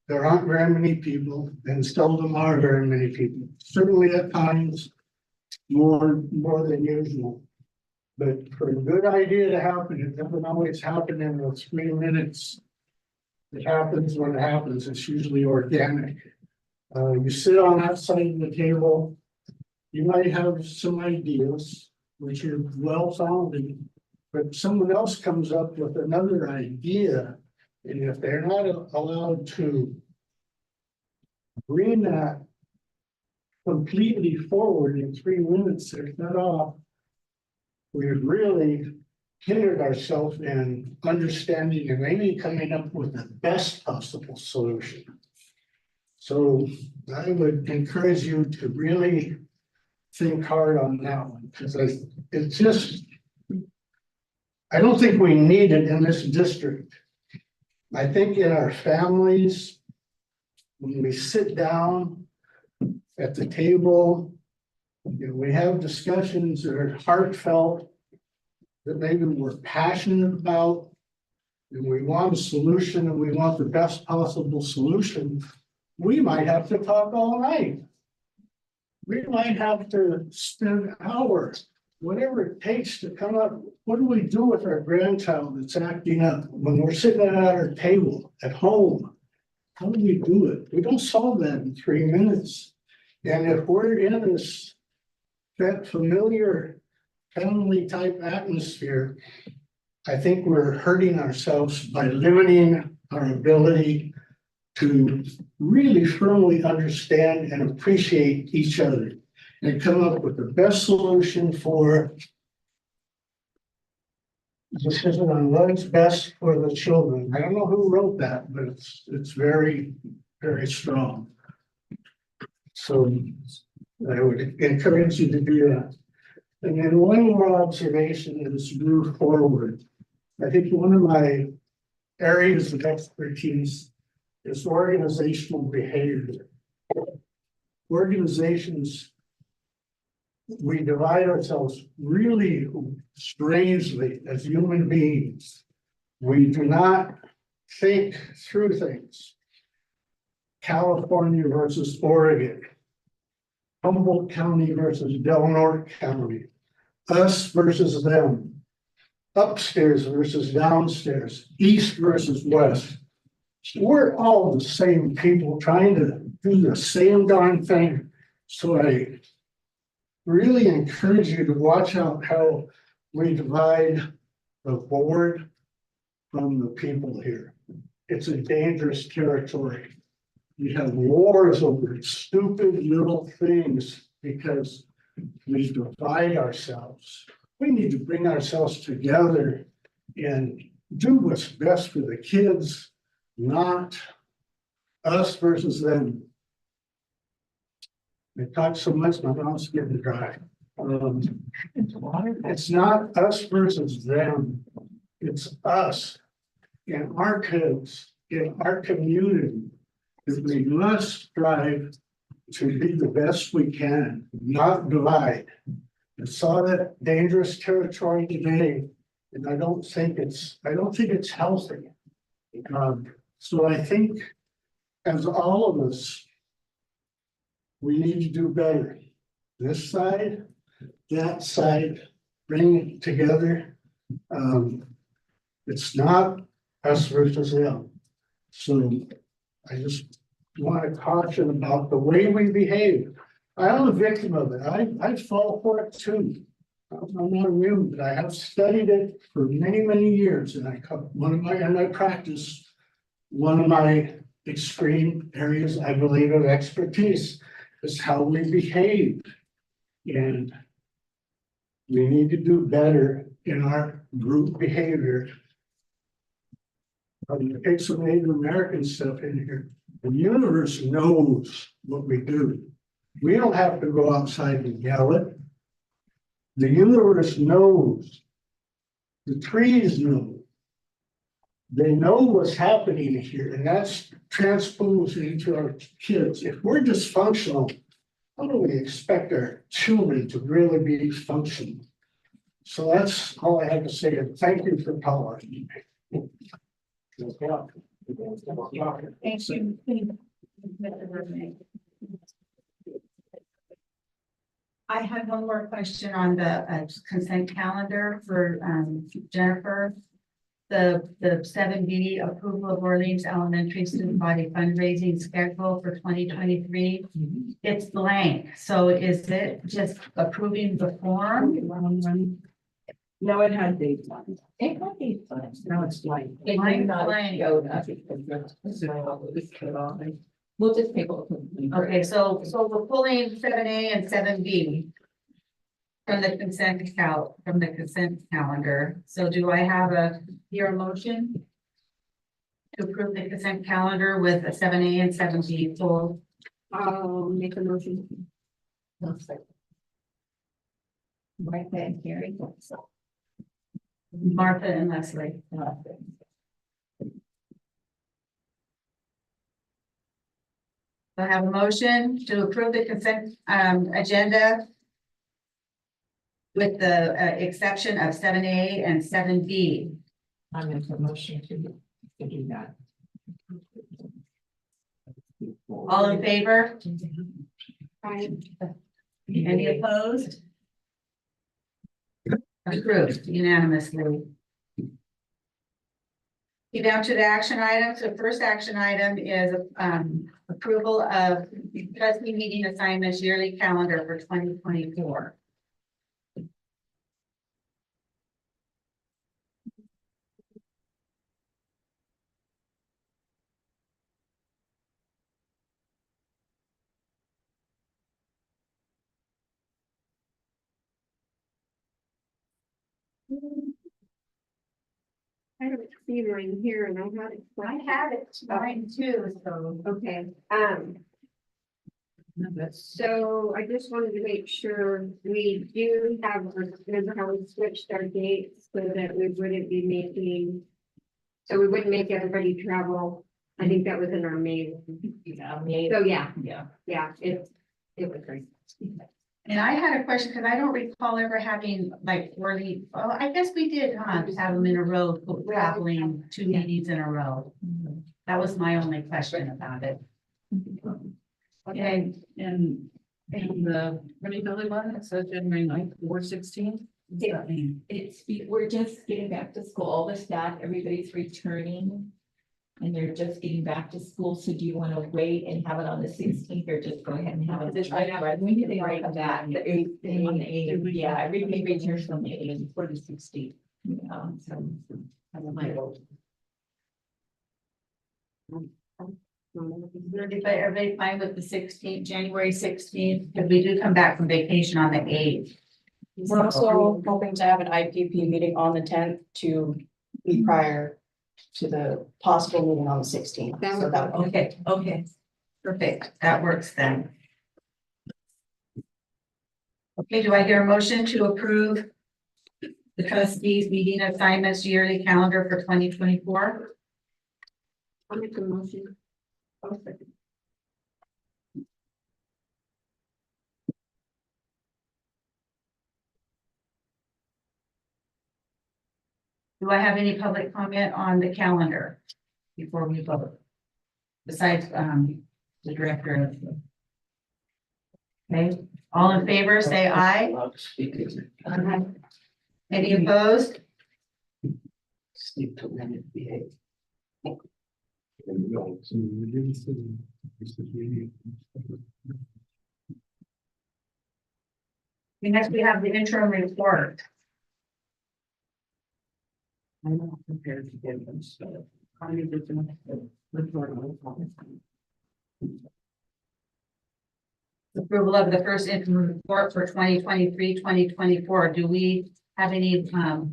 there aren't very many people, and seldom are very many people. Certainly at times, more than usual. But for a good idea to happen, it doesn't always happen in those 3 minutes. It happens when it happens. It's usually organic. You sit on that side of the table. You might have some ideas which are well founded, but someone else comes up with another idea. And if they're not allowed to bring that completely forward in 3 minutes, they're cut off. We've really hindered ourselves in understanding and maybe coming up with the best possible solution. So I would encourage you to really think hard on that one, because it's just, I don't think we need it in this district. I think in our families, when we sit down at the table, you know, we have discussions that are heartfelt, that maybe we're passionate about, and we want a solution and we want the best possible solution. we might have to talk all night. We might have to spend hours, whatever it takes to come up. What do we do with our grandchild that's acting up when we're sitting at our table at home? How do we do it? We don't solve that in 3 minutes. And if we're in this, that familiar family type atmosphere, I think we're hurting ourselves by limiting our ability to really firmly understand and appreciate each other and come up with the best solution for decision on what's best for the children. I don't know who wrote that, but it's very, very strong. So I would encourage you to do that. And then one more observation is move forward. I think one of my areas of expertise is organizational behavior. Organizations, we divide ourselves really strangely as human beings. We do not think through things. California versus Oregon, Humboldt County versus Del Norte County, us versus them, upstairs versus downstairs, east versus west. We're all the same people trying to do the same darn thing. So I really encourage you to watch out how we divide the board from the people here. It's a dangerous territory. We have wars over stupid little things because we divide ourselves. We need to bring ourselves together and do what's best for the kids, not us versus them. I talk so much, my mouth's getting dry. It's not us versus them. It's us and our kids in our community. We must strive to be the best we can, not divide. I saw that dangerous territory today, and I don't think it's healthy. So I think as all of us, we need to do better. This side, that side, bring it together. It's not us versus them. So I just want to caution about the way we behave. I'm a victim of it. I fall for it too. I'm not immune, but I have studied it for many, many years, and I practice one of my extreme areas, I believe, of expertise is how we behave. And we need to do better in our group behavior. I'm gonna take some Native American stuff in here. The universe knows what we do. We don't have to go outside and yell it. The universe knows. The trees know. They know what's happening here, and that's transposed into our kids. If we're dysfunctional, how do we expect our children to really be functional? So that's all I have to say, and thank you for tolerating me. Thank you. I have one more question on the consent calendar for Jennifer. The 7B approval of Orleans Elementary Student Body fundraising schedule for 2023. It's blank. So is it just approving the form? No, it had dates on it. It had dates on it. Now it's blank. It might not show that because we'll just take a look. Okay, so we're pulling 7A and 7B from the consent calendar. So do I have a motion to approve the consent calendar with a 7A and 7B full? I'll make a motion. Right there, Carrie. Martha and Leslie. I have a motion to approve the consent agenda with the exception of 7A and 7B. I'm in promotion to do that. All in favor? Any opposed? Approved unanimously. Get down to the action items. The first action item is approval of trustee meeting assignments yearly calendar for 2024. I don't see mine here and I had it. I have it mine too, so. Okay, so I just wanted to make sure we do have, remember how we switched our dates so that we wouldn't be making. So we wouldn't make everybody travel. I think that was in our May. Yeah, So yeah, yeah. it was great. And I had a question, because I don't recall ever having like early, well, I guess we did, just have them in a row, traveling 2 meetings in a row. That was my only question about it. Okay, and the, what do you know about it? It says January 9th, 4/16. We're just getting back to school, all the staff, everybody's returning. And they're just getting back to school, so do you want to wait and have it on the 16th or just go ahead and have it? When do they all come back? The 8th, on the 8th, yeah, everybody returns from the 8th for the 16th. Yeah, so. That's my vote. Everybody fine with the 16th, January 16th, because we do come back from vacation on the 8th. We're also hoping to have an IPP meeting on the 10th to be prior to the possible meeting on the 16th. That So would- that would- Okay, perfect, that works then. Okay, do I hear a motion to approve the trustees meeting assignments yearly calendar for 2024? I'll make a motion. Do I have any public comment on the calendar before we vote? Besides, the director of. Okay, all in favor, say aye. Any opposed? Next, we have the interim report. I'm not prepared to give them stuff. Approval of the first interim report for 2023-2024. Do we have any, does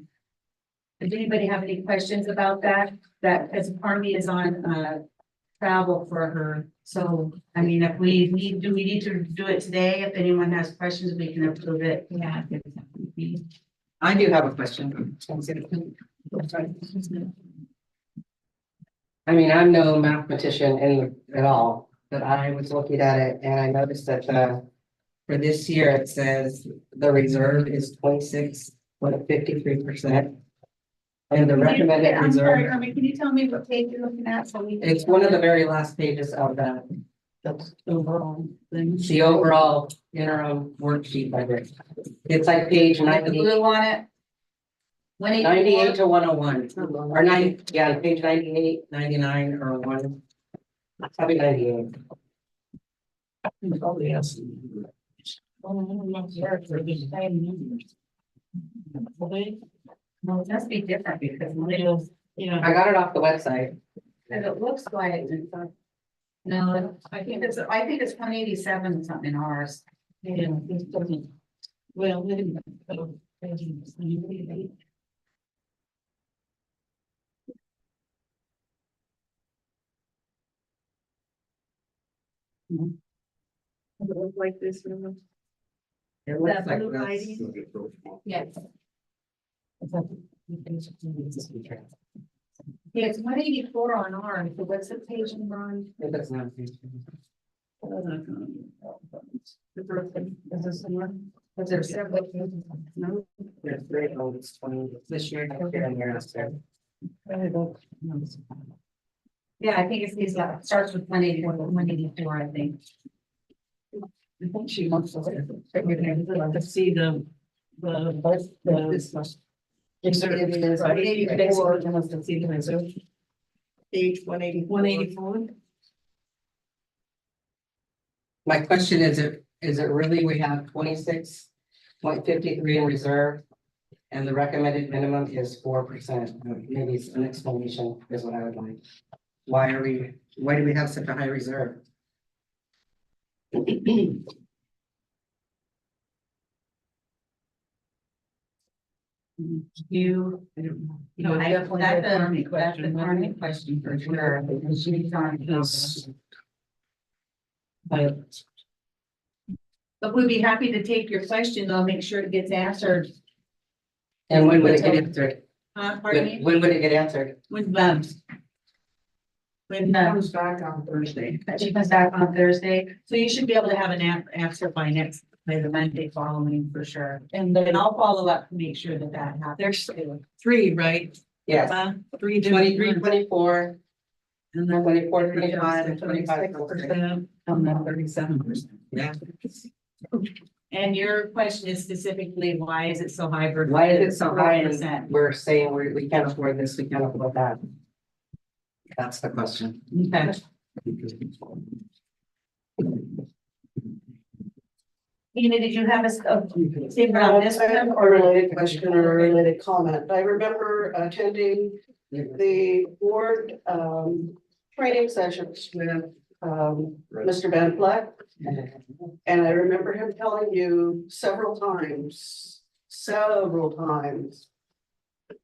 anybody have any questions about that? That as Army is on, travel for her. So, I mean, if we need, do we need to do it today? If anyone has questions, we can approve it. Yeah. I do have a question. I mean, I'm no mathematician at all, but I was looking at it and I noticed that for this year, it says the reserve is 26.53%. And the recommended I'm sorry, reserve, Army, can you tell me what page you're looking at? So we can- it's one of the very last pages of that. That's overall thing. The overall interim worksheet by Rick. It's like page With the 98 blue on it. 98 to 101, or 90, yeah, page 98, 99, or 1. Probably 98. Probably yes. No, it must be different because mine Yeah. I got it off the website. and it looks like. No, I think it's 187 something in ours. Yeah, this doesn't. Well, maybe. Does it look like this? Remember? It looks That like blue that's. lighting? Yes. Yeah, it's 184 on ours, so what's the page number on? It doesn't have. The first one? Is this the one? Was there several? No. There's 3 of them, it's 20 this year, next year, and year after. Yeah, I think it's, it starts with 184, I think. I think she wants to see the. Page 184. My question is it really, we have 26.53 in reserve? And the recommended minimum is 4%. Maybe it's an explanation is what I would like. Why do we have such a high reserve? You, I don't know. No, I definitely that's had Carmi the question. Carmi question for sure, because she's on. But we'd be happy to take your question. I'll make sure it gets answered. And when would it get answered? Pardon me? When would it get answered? When, Comes back on Thursday. she comes back on Thursday, so you should be able to have an answer by the Monday following for sure. And then I'll follow up to make sure that happens. there's three, right? Yes, 23, 24, And then 24, 25, and 25. 26%, and then 37%. Yeah. And your question is specifically, why is it so high? versus Why is it so high? 4%? And we're saying we can't afford this, we can't afford that. That's the question. Okay. Ina, did you have a statement on this I have one? a related question or a related comment. I remember attending the board training sessions with Mr. Van Fleck. And I remember him telling you several times,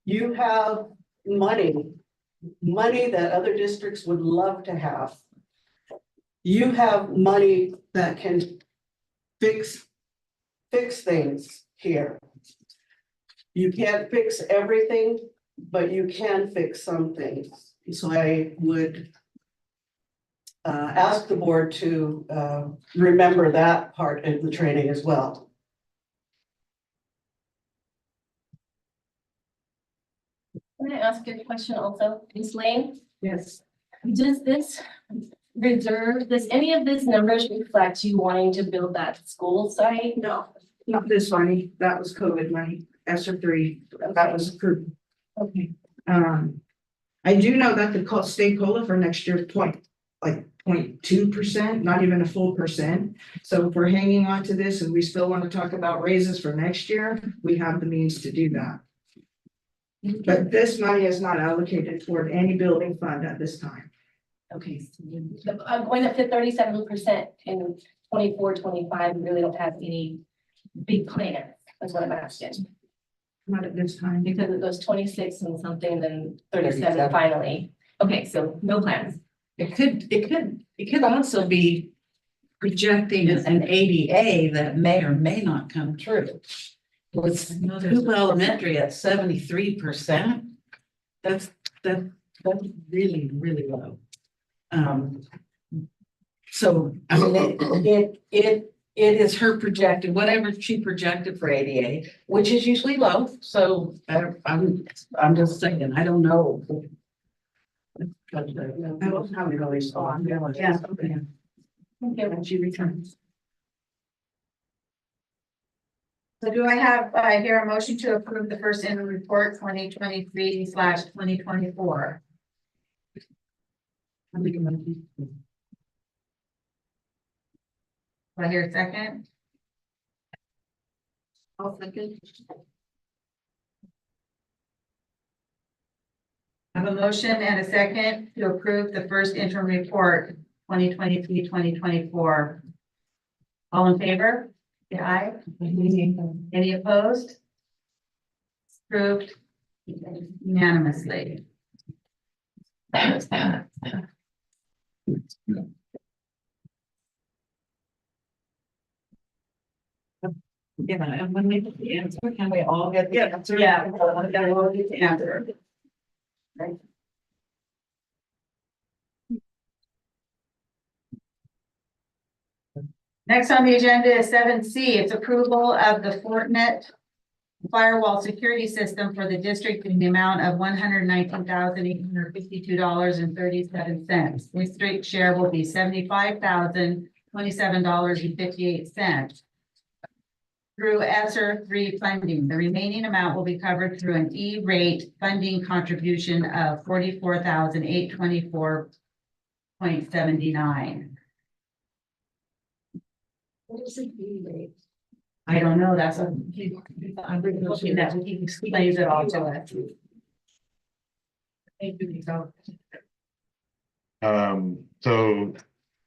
you have money that other districts would love to have. You have money that can fix things here. You can't fix everything, but you can fix some things. So I would ask the board to remember that part in the training as well. Can I ask you a question also, Ms. Lane? Yes. Does this reserve, does any of these numbers reflect you wanting to build that school site? No, not this money. That was COVID money, ESSER 3. That was approved. Okay. I do know that the state COLA for next year is 0.2%, not even a full percent. So if we're hanging on to this and we still want to talk about raises for next year, we have the means to do that. But this money is not allocated toward any building fund at this time. Okay. So I'm going up to 37% in 24-25. We really don't have any big plans. That's what I'm asking. Not at this time. Because it goes 26 and something, then 37 37. finally. Okay, so no plans. It could also be projecting an ADA that may or may not come true. With Hoop Elementary at 73%, that's really, really low. So, I mean, it is her projected, whatever she projected for ADA, which is usually low, so I'm just saying, I don't know. I don't have it really so on. Yeah. Okay. Okay. When she returns. So do I have, here a motion to approve the first interim report 2023/2024? I'll make a motion. Do I hear a second? I'll second. I have a motion and a second to approve the first interim report 2023/2024. All in favor? Say aye. Any opposed? Approved unanimously. Yeah, and when we get the answer, can we all get the answer? Yeah, we'll get the answer. Right. Next on the agenda is 7C. It's approval of the Fortinet firewall security system for the district in the amount of $119,852.37. District share will be $75,027.58 through ESSER 3 funding. The remaining amount will be covered through an E-rate funding contribution of $44,824.79. What is it, E-rate? I don't know, that's what I'm looking that he explains it all to us. So I'm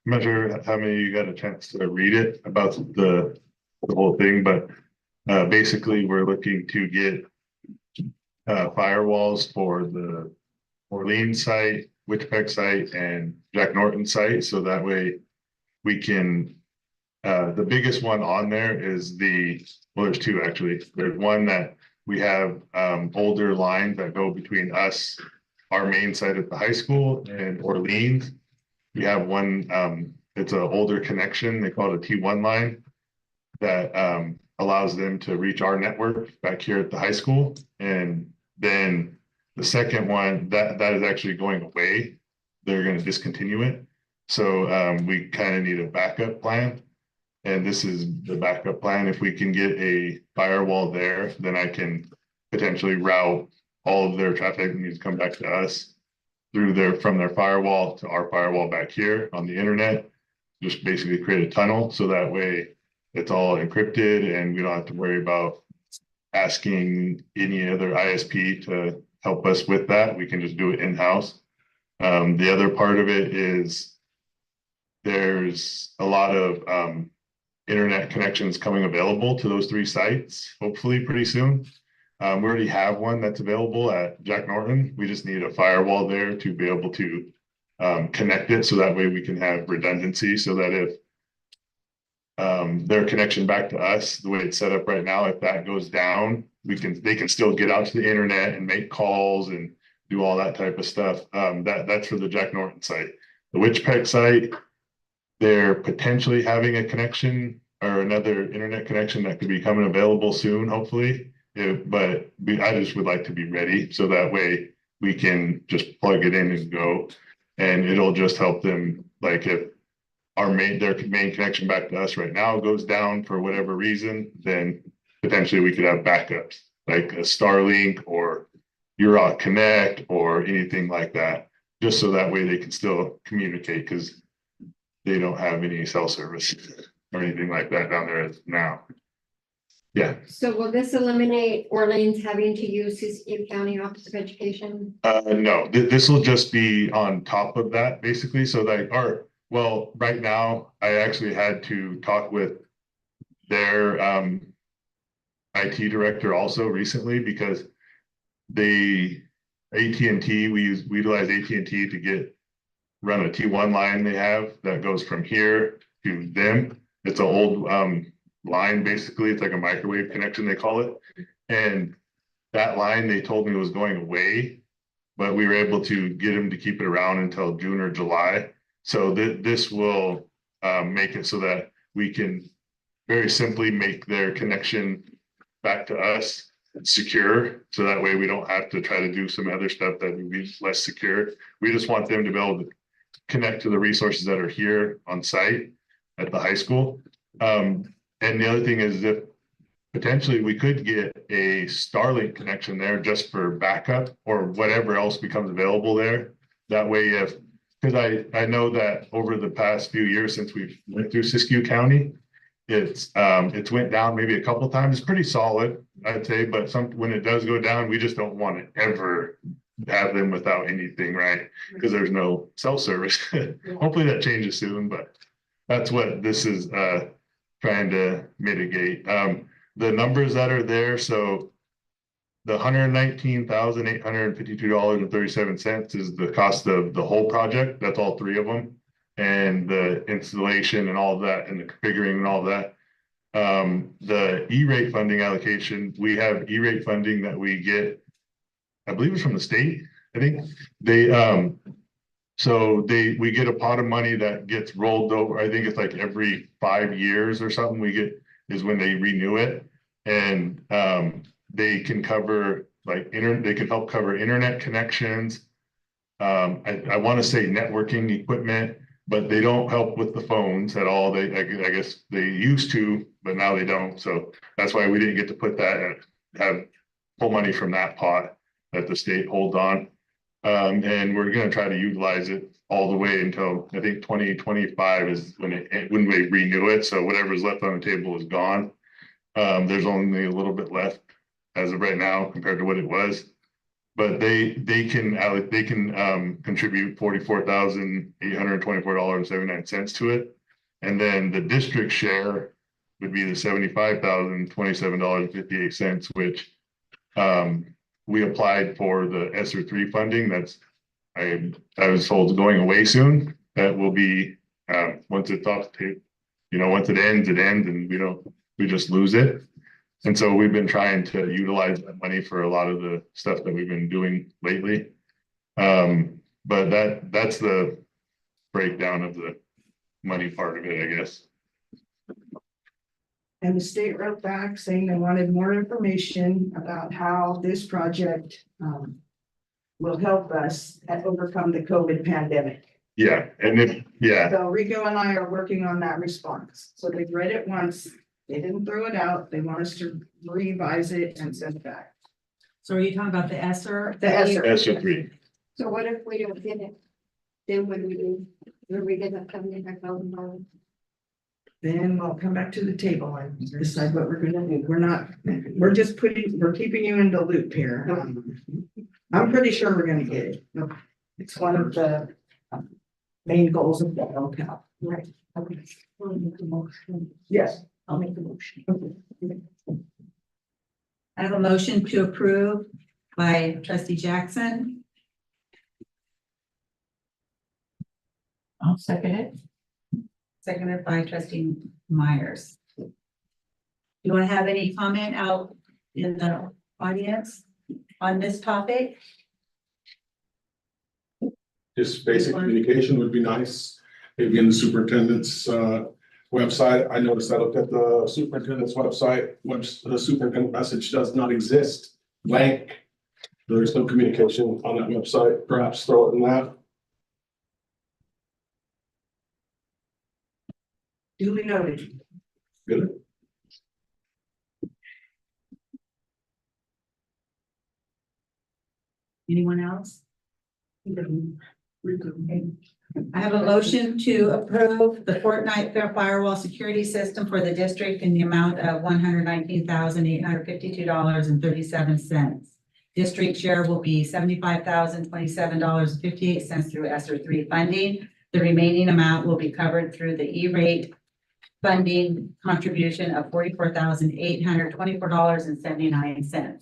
not sure how many of you got a chance to read it about the whole thing, but basically we're looking to get firewalls for the Orleans site, Wichita site, and Jack Norton site. So that way we can, the biggest one on there is well, there's two actually. There's one that we have older lines that go between us, our main site at the high school, and Orleans. We have one, it's an older connection. They call it a T1 line that allows them to reach our network back here at the high school. And then the second one, that is actually going away. They're going to discontinue it. So we kind of need a backup plan. And this is the backup plan. If we can get a firewall there, then I can potentially route all of their traffic needs to come back to us from their firewall to our firewall back here on the internet. Just basically create a tunnel so that way it's all encrypted and we don't have to worry about asking any other ISP to help us with that. We can just do it in-house. The other part of it is there's a lot of internet connections coming available to those three sites, hopefully pretty soon. We already have one that's available at Jack Norton. We just need a firewall there to be able to connect it so that way we can have redundancy so that if their connection back to us, the way it's set up right now, if that goes down, they can still get out to the internet and make calls and do all that type of stuff. That's for the Jack Norton site. The Wichita site, they're potentially having a connection or another internet connection that could be coming available soon, hopefully. I just would like to be ready so that way we can just plug it in and go, and it'll just help them. Like if their main connection back to us right now goes down for whatever reason, then potentially we could have backups like a Starlink or Euroc Connect or anything like that, just so that way they can still communicate because they don't have any cell service or anything like that down there now. Yeah. So will this eliminate Orleans having to use Siskiyou County Office of Education? No, this will just be on top of that, basically. So right now, I actually had to talk with their IT director also recently because we utilize AT&T to run a T1 line they have that goes from here to them. It's an old line, basically. It's like a microwave connection, they call it. And that line, they told me was going away, but we were able to get them to keep it around until June or July. So this will make it so that we can very simply make their connection back to us secure. So that way we don't have to try to do some other stuff that would be less secure. We just want them to be able to connect to the resources that are here on site at the high school. And the other thing is if potentially we could get a Starlink connection there just for backup or whatever else becomes available there. That way because I know that over the past few years since we've went through Siskiyou County, it's went down maybe a couple of times. It's pretty solid, I'd say, but when it does go down, we just don't want to ever have them without anything, right? Because there's no cell service. Hopefully that changes soon, but that's what this is trying to mitigate. The numbers that are there, so the $119,852.37 is the cost of the whole project. That's all three of them. And the installation and all of that and the configuring and all of that. The E-rate funding allocation, we have E-rate funding that we get, I believe it's from the state. I think we get a pot of money that gets rolled over. I think it's like every 5 years or something is when they renew it. And they can cover like they can help cover internet connections. I want to say networking equipment, but they don't help with the phones at all. I guess they used to, but now they don't. So that's why we didn't get to put that and have pull money from that pot that the state holds on. And we're gonna try to utilize it all the way until I think 2025 is when we renew it. So whatever's left on the table is gone. There's only a little bit left as of right now compared to what it was. But they can contribute $44,824.79 to it. And then the district share would be the $75,027.58, which we applied for the ESSER 3 funding. That's I was told going away soon. That will be once it's off the tape, once it ends, and we just lose it. And so we've been trying to utilize that money for a lot of the stuff that we've been doing lately. But that's the breakdown of the money part of it, I guess. And the state wrote back saying they wanted more information about how this project will help us overcome the COVID pandemic. Yeah, So Rico and I are working on that response. So they've read it once. They didn't throw it out. They want us to revise it and send it back. So are you talking about the ESSER? The ESSER. ESSER 3. So what if we don't get it? Then what do we do? Will we get that $75,000? Then we'll come back to the table and decide what we're gonna do. We're keeping you in the loop here. I'm pretty sure we're gonna get it. It's one of the main goals of the LCAP. Right. Okay. We'll make a motion. Yes. I'll make a motion. I have a motion to approve by trustee Jackson, I'll second it. seconded by trustee Myers. You want to have any comment out in the audience on this topic? Just basic communication would be nice. Maybe in the superintendent's website. I noticed I looked at the superintendent's website, which the superintendent message does not exist. Blank. There's no communication on that website. Perhaps throw it in that. Duly noted. Good. Anyone else? I have a motion to approve the Fortnite firewall security system for the district in the amount of $119,852.37. District share will be $75,027.58 through ESSER 3 funding. The remaining amount will be covered through the E-rate funding contribution of $44,824.79.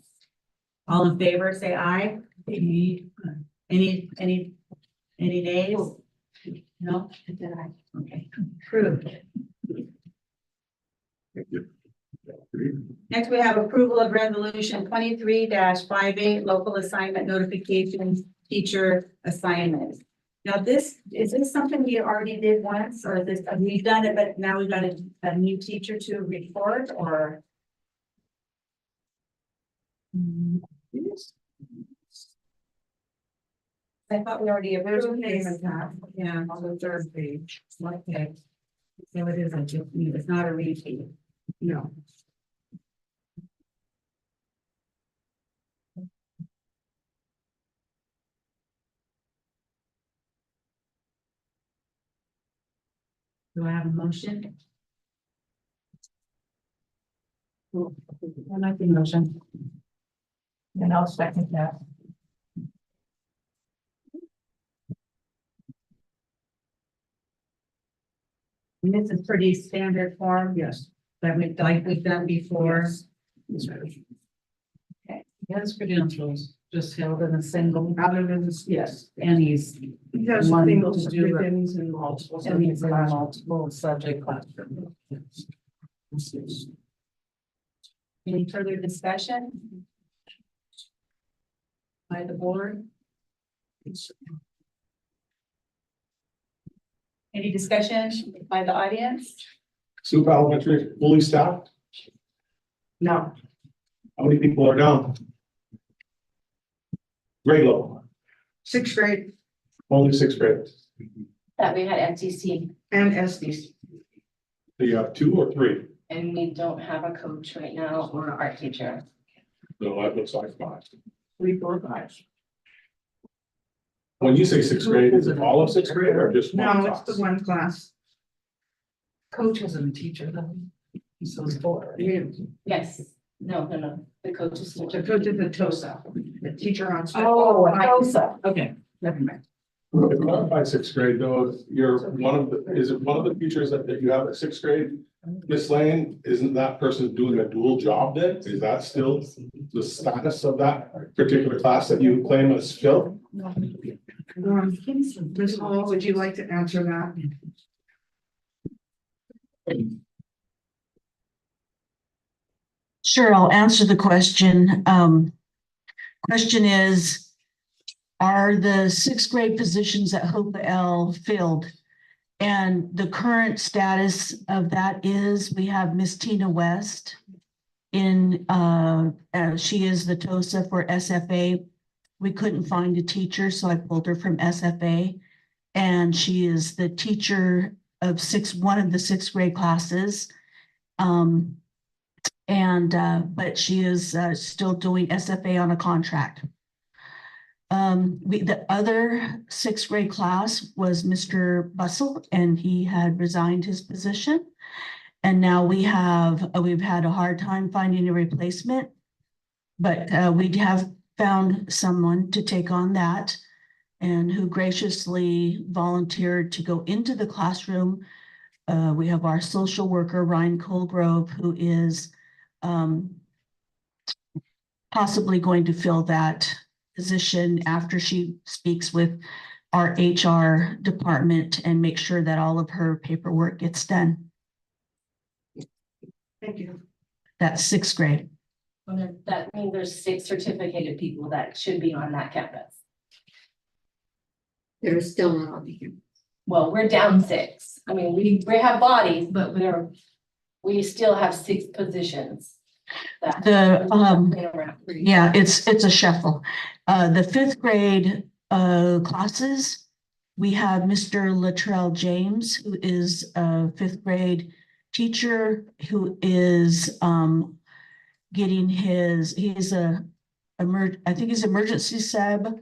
All in favor, say aye. Any nays? No? Okay, approved. Next, we have approval of resolution 23-58, local assignment notifications, teacher assignments. Now, is this something we already did once, or is this, we've done it, but now we've got a new teacher to report, or? I thought we already approved this. Yeah, on the third page. Okay. So it isn't, it's not a repeat. No. Do I have a motion? I like the motion. And I'll second that. And this is pretty standard form. Yes. That we've done before. His credentials just held in a single, Other than this, yes. and he's He has One singles to do it. ribbons and multiple. and he's in multiple subject classroom. Any further discussion? By the board? Any discussion by the audience? Super Elementary fully staffed. No. How many people are down? Grade level, Sixth grade only sixth grade. That we had FTC and SDC. So you have 2 or 3? and we don't have a coach right now or an art teacher. No, that looks like 5. 3, 4, 5. When you say sixth grade, is it all of sixth grade or just one No, class? it's the one class. Coach isn't a teacher though. So it's 4. right? Yes, no, the coach is. The coach is a TOSA, the teacher on. Oh, TOSA. Okay, never mind. To clarify sixth grade though, you're is it one of the teachers that you have at sixth grade? Miss Lane, isn't that person doing a dual job then? Is that still the status of that particular class that you claim as filled? Ms. Hall, would you like to answer that? Sure, I'll answer the question. Question is, are the sixth grade positions at Hope L filled? And the current status of that is we have Miss Tina West in, she is the TOSA for SFA. We couldn't find a teacher, so I pulled her from SFA. And she is the teacher of one of the sixth grade classes. But she is still doing SFA on a contract. The other sixth grade class was Mr. Bustle, and he had resigned his position. And now we've had a hard time finding a replacement, but we have found someone to take on that and who graciously volunteered to go into the classroom. We have our social worker, Ryan Colgrove, who is possibly going to fill that position after she speaks with our HR department and make sure that all of her paperwork gets done. Thank you. That's sixth grade. That means there's 6 certificated people that should be on that campus. They're still not on the campus. Well, we're down 6. I mean, we have bodies, but we still have 6 positions. Yeah, it's a shuffle. The fifth grade classes, we have Mr. Latrell James, who is a fifth grade teacher who is getting I think he's emergency sub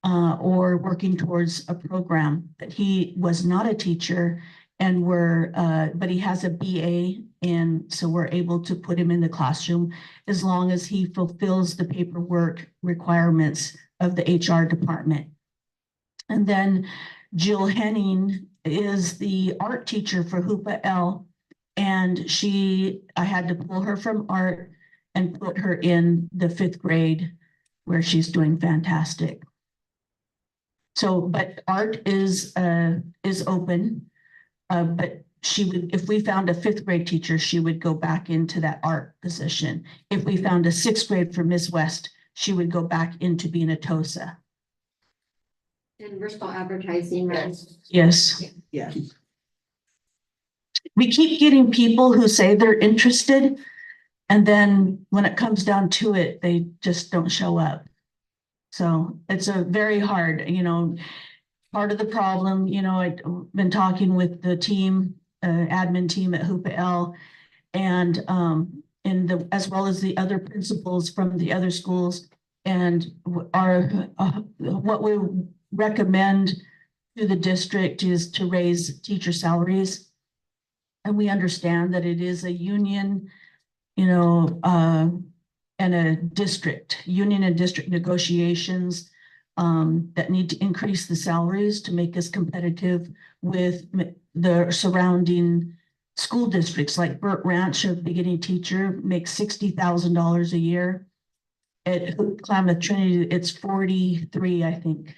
or working towards a program, but he was not a teacher and but he has a BA, and so we're able to put him in the classroom as long as he fulfills the paperwork requirements of the HR department. And then Jill Henning is the art teacher for Hoopa L, and I had to pull her from art and put her in the fifth grade where she's doing fantastic. So, but art is open. But if we found a fifth grade teacher, she would go back into that art position. If we found a sixth grade for Ms. West, she would go back into being a TOSA. And we're still advertising, right? Yes. Yeah. We keep getting people who say they're interested, and then when it comes down to it, they just don't show up. So it's a very hard, part of the problem, I've been talking with the team, admin team at Hoopa L, and as well as the other principals from the other schools, and what we recommend to the district is to raise teacher salaries. And we understand that it is a union, and a union and district negotiations that need to increase the salaries to make us competitive with the surrounding school districts. Like Burt Ranch, a beginning teacher, makes $60,000 a year. At Klamath Trinity, it's 43, I think.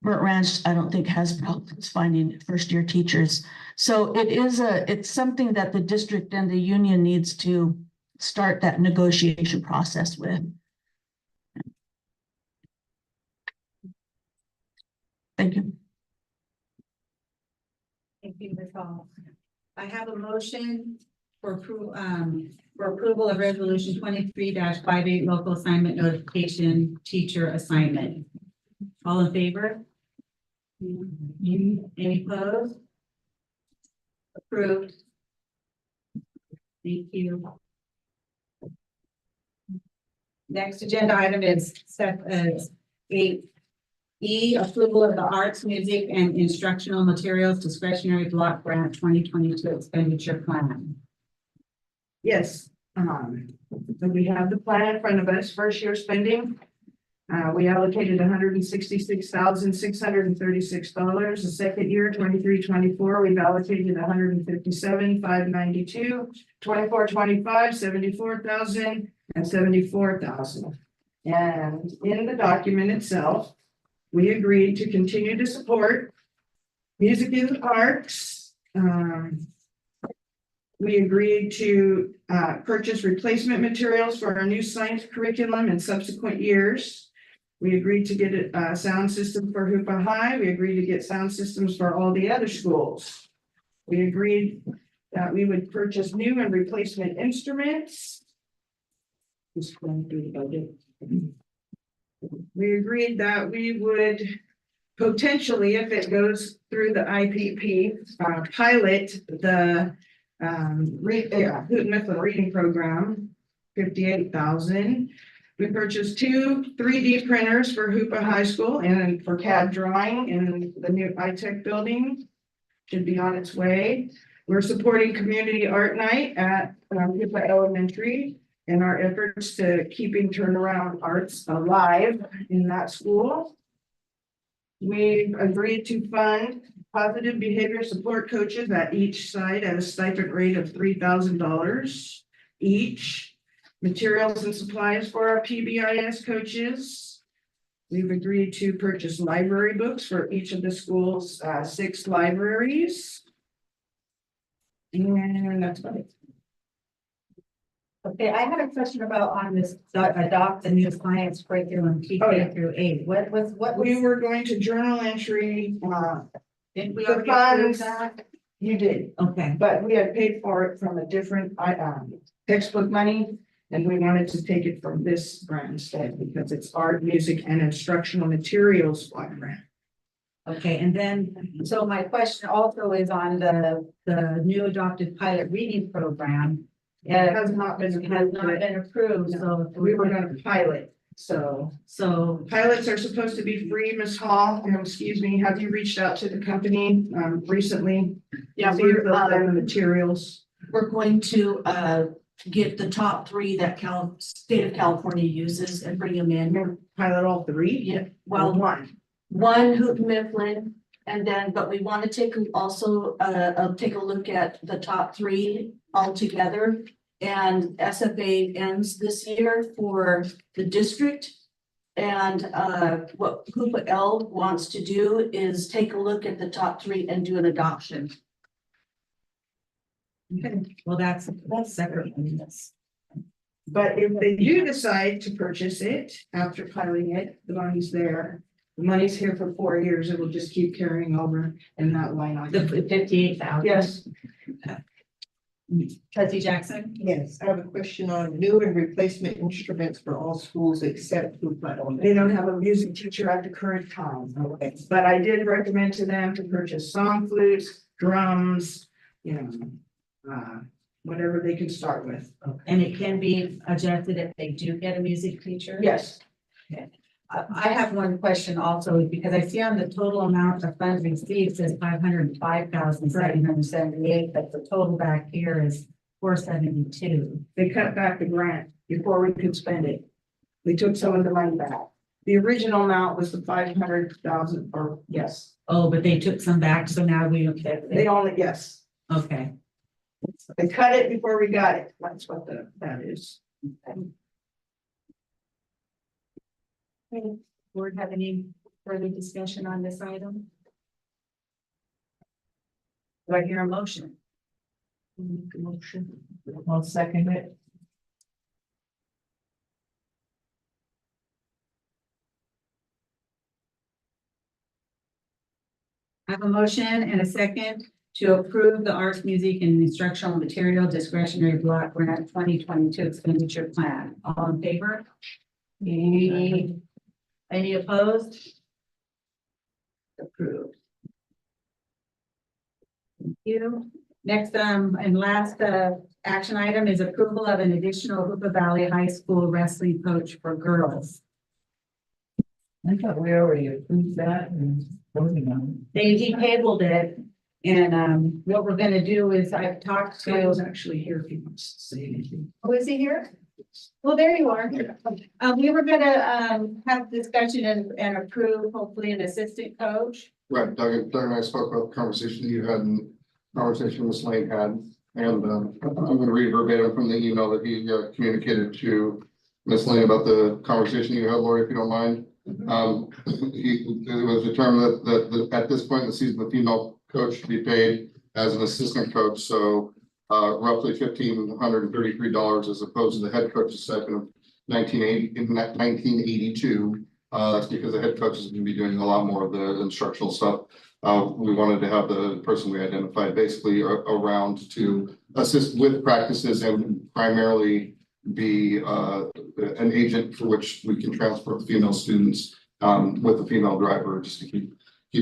Burt Ranch, I don't think has problems finding first-year teachers. So it's something that the district and the union needs to start that negotiation process with. Thank you. Thank you, Ms. Hall. I have a motion for approval of resolution 23-58 local assignment notification teacher assignment. All in favor? Any opposed? Approved. Thank you. Next agenda item is eight E, approval of the arts, music, and instructional materials discretionary block grant 2022 expenditure plan. Yes, so we have the plan in front of us, first year spending. We allocated $166,636. The second year, 23-24, we've allocated $157,592, 24-25, 74,000 and 74,000. And in the document itself, we agreed to continue to support music in the parks. We agreed to purchase replacement materials for our new science curriculum in subsequent years. We agreed to get a sound system for Hoopa High. We agreed to get sound systems for all the other schools. We agreed that we would purchase new and replacement instruments. Just going through the budget. We agreed that we would potentially, if it goes through the IPP, pilot the Houghton Mifflin reading program, 58,000. We purchased 2 3D printers for Hoopa High School and for CAD drawing in the new iTech building. Should be on its way. We're supporting community art night at Hoopa Elementary in our efforts to keeping turnaround arts alive in that school. We've agreed to fund positive behavior support coaches at each site at a stipend rate of $3,000 each. Materials and supplies for our PBIS coaches. We've agreed to purchase library books for each of the schools' 6 libraries. And that's about it. Okay, I had a question about on this adopt the new science curriculum PK through 8. What was We were going to journal entry, didn't we the already approve funds, that? you did, Okay. but we had paid for it from a different textbook money. And we wanted to take it from this grant instead because it's art, music, and instructional materials block grant. Okay, and then, so my question also is on the new adopted pilot reading program. It has not been It has not been approved, so. We were gonna pilot, so pilots are supposed to be free, Ms. Hall, excuse me, have you reached out to the company recently? Yeah, See if they'll send the materials. we're going to get the top 3 that state of California uses and bring them in. Pilot all 3? Yeah, Well, well, one Houghton Mifflin, and then, but we want to take also, take a look at the top 3 altogether. And SFA ends this year for the district. And what Hoopa L wants to do is take a look at the top 3 and do an adoption. Okay, well, that's separate from this. But if they do decide to purchase it after piloting it, the money's there. The money's here for 4 years. It will just keep carrying over in that line The item. 58,000. Yes, Trustee Jackson? Yes, I have a question on new and replacement instruments for all schools except Hoopa. they don't have a music teacher at the current time. But I did recommend to them to purchase song flutes, drums, whatever they can start with. And it can be adjusted if they do get a music teacher? Yes. I have one question also, because I see on the total amount of funds received says 505,778, but the total back here is 472. They cut back the grant before we could spend it. We took some of the money back. The original amount was the 500,000 or yes, Oh, but they took some back, so now we don't get they it. only, yes. Okay. They cut it before we got it. That's what that is. Board have any further discussion on this item? Do I hear a motion? I'll second it. I have a motion and a second to approve the arts, music, and instructional material discretionary block grant 2022 expenditure plan. All in favor? Any opposed? Approved. Thank you. Next, and last, action item is approval of an additional Hoopa Valley High School wrestling coach for girls. I thought we already approved that and voting on He tabled it, and, what we're gonna do is I've talked I was to, actually here if he wants to say anything. who is he here? Well, there you are. We were gonna, have discussion and approve hopefully an assistant coach. Right, Doug and I spoke about the conversation you had and conversation Ms. Lane had. And I'm gonna read verbatim from the email that he communicated to Ms. Lane about the conversation you had, Lori, if you don't mind. It was determined that at this point in the season, the female coach should be paid as an assistant coach. So roughly $1,533 as opposed to the head coach's stipend of 1982. That's because the head coach is going to be doing a lot more of the instructional stuff. We wanted to have the person we identified basically around to assist with practices and primarily be an agent for which we can transport female students with a female driver just to keep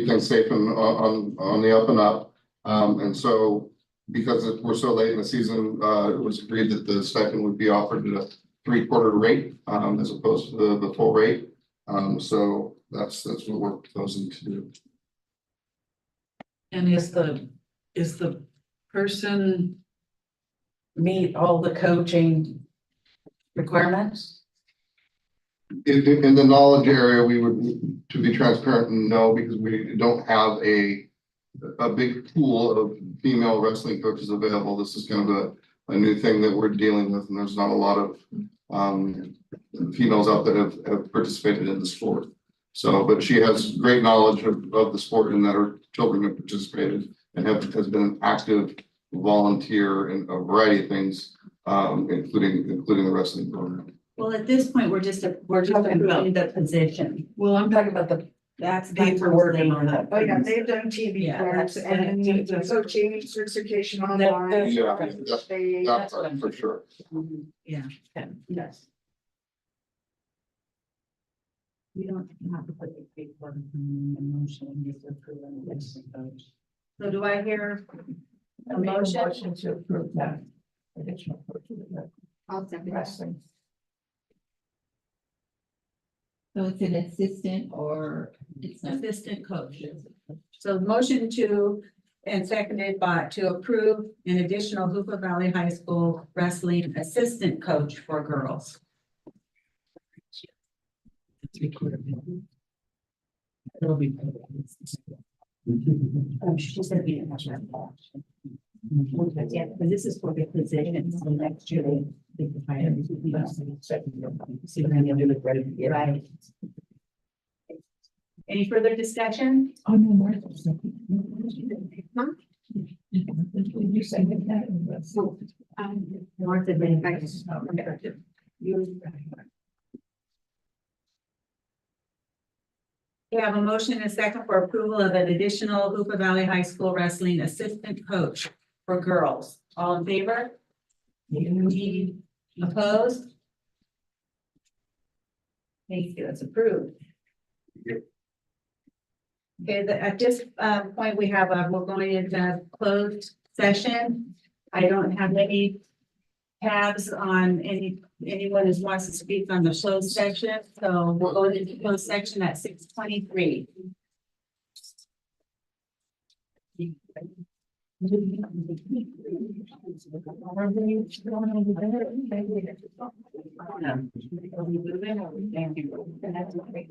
things safe and on the up and up. And so because we're so late in the season, it was agreed that the stipend would be offered at a 3/4 rate as opposed to the full rate. So that's what we're proposing to do. And is the person meet all the coaching requirements? In the knowledge area, we would, to be transparent, no, because we don't have a big pool of female wrestling coaches available. This is kind of a new thing that we're dealing with, and there's not a lot of females out that have participated in the sport. So, but she has great knowledge of the sport and that her children have participated and has been an active volunteer in a variety of things, including the wrestling program. Well, at this point, we're just approving the position. Well, I'm talking about the That's paperwork and all that. Oh, yeah, they've done TV Yeah, forms that's- and the coaching certification online. Yeah, They- that's for sure. Yeah. Yes. We don't have to put the paperwork in the motion, just approve an assistant coach. So do I hear a it. motion? To approve that additional coach for the I'll second. wrestling. So it's an assistant or it's not? Assistant coach. So motion to and seconded to approve an additional Hoopa Valley High School wrestling assistant coach for girls. It'll be. She said we didn't have that. Yeah, but this is for the position, so next year they can hire everything. See what I'm gonna do with ready. Right. Any further discussion? Oh, no more. You said that. North of manufacturers. We have a motion and a second for approval of an additional Hoopa Valley High School wrestling assistant coach for girls. All in favor? Any opposed? Thank you, that's approved. Okay, at this point, we have, we're going into closed session. I don't have any tabs on anyone who wants to speak on the closed section, so we'll go into closed section at 6:23.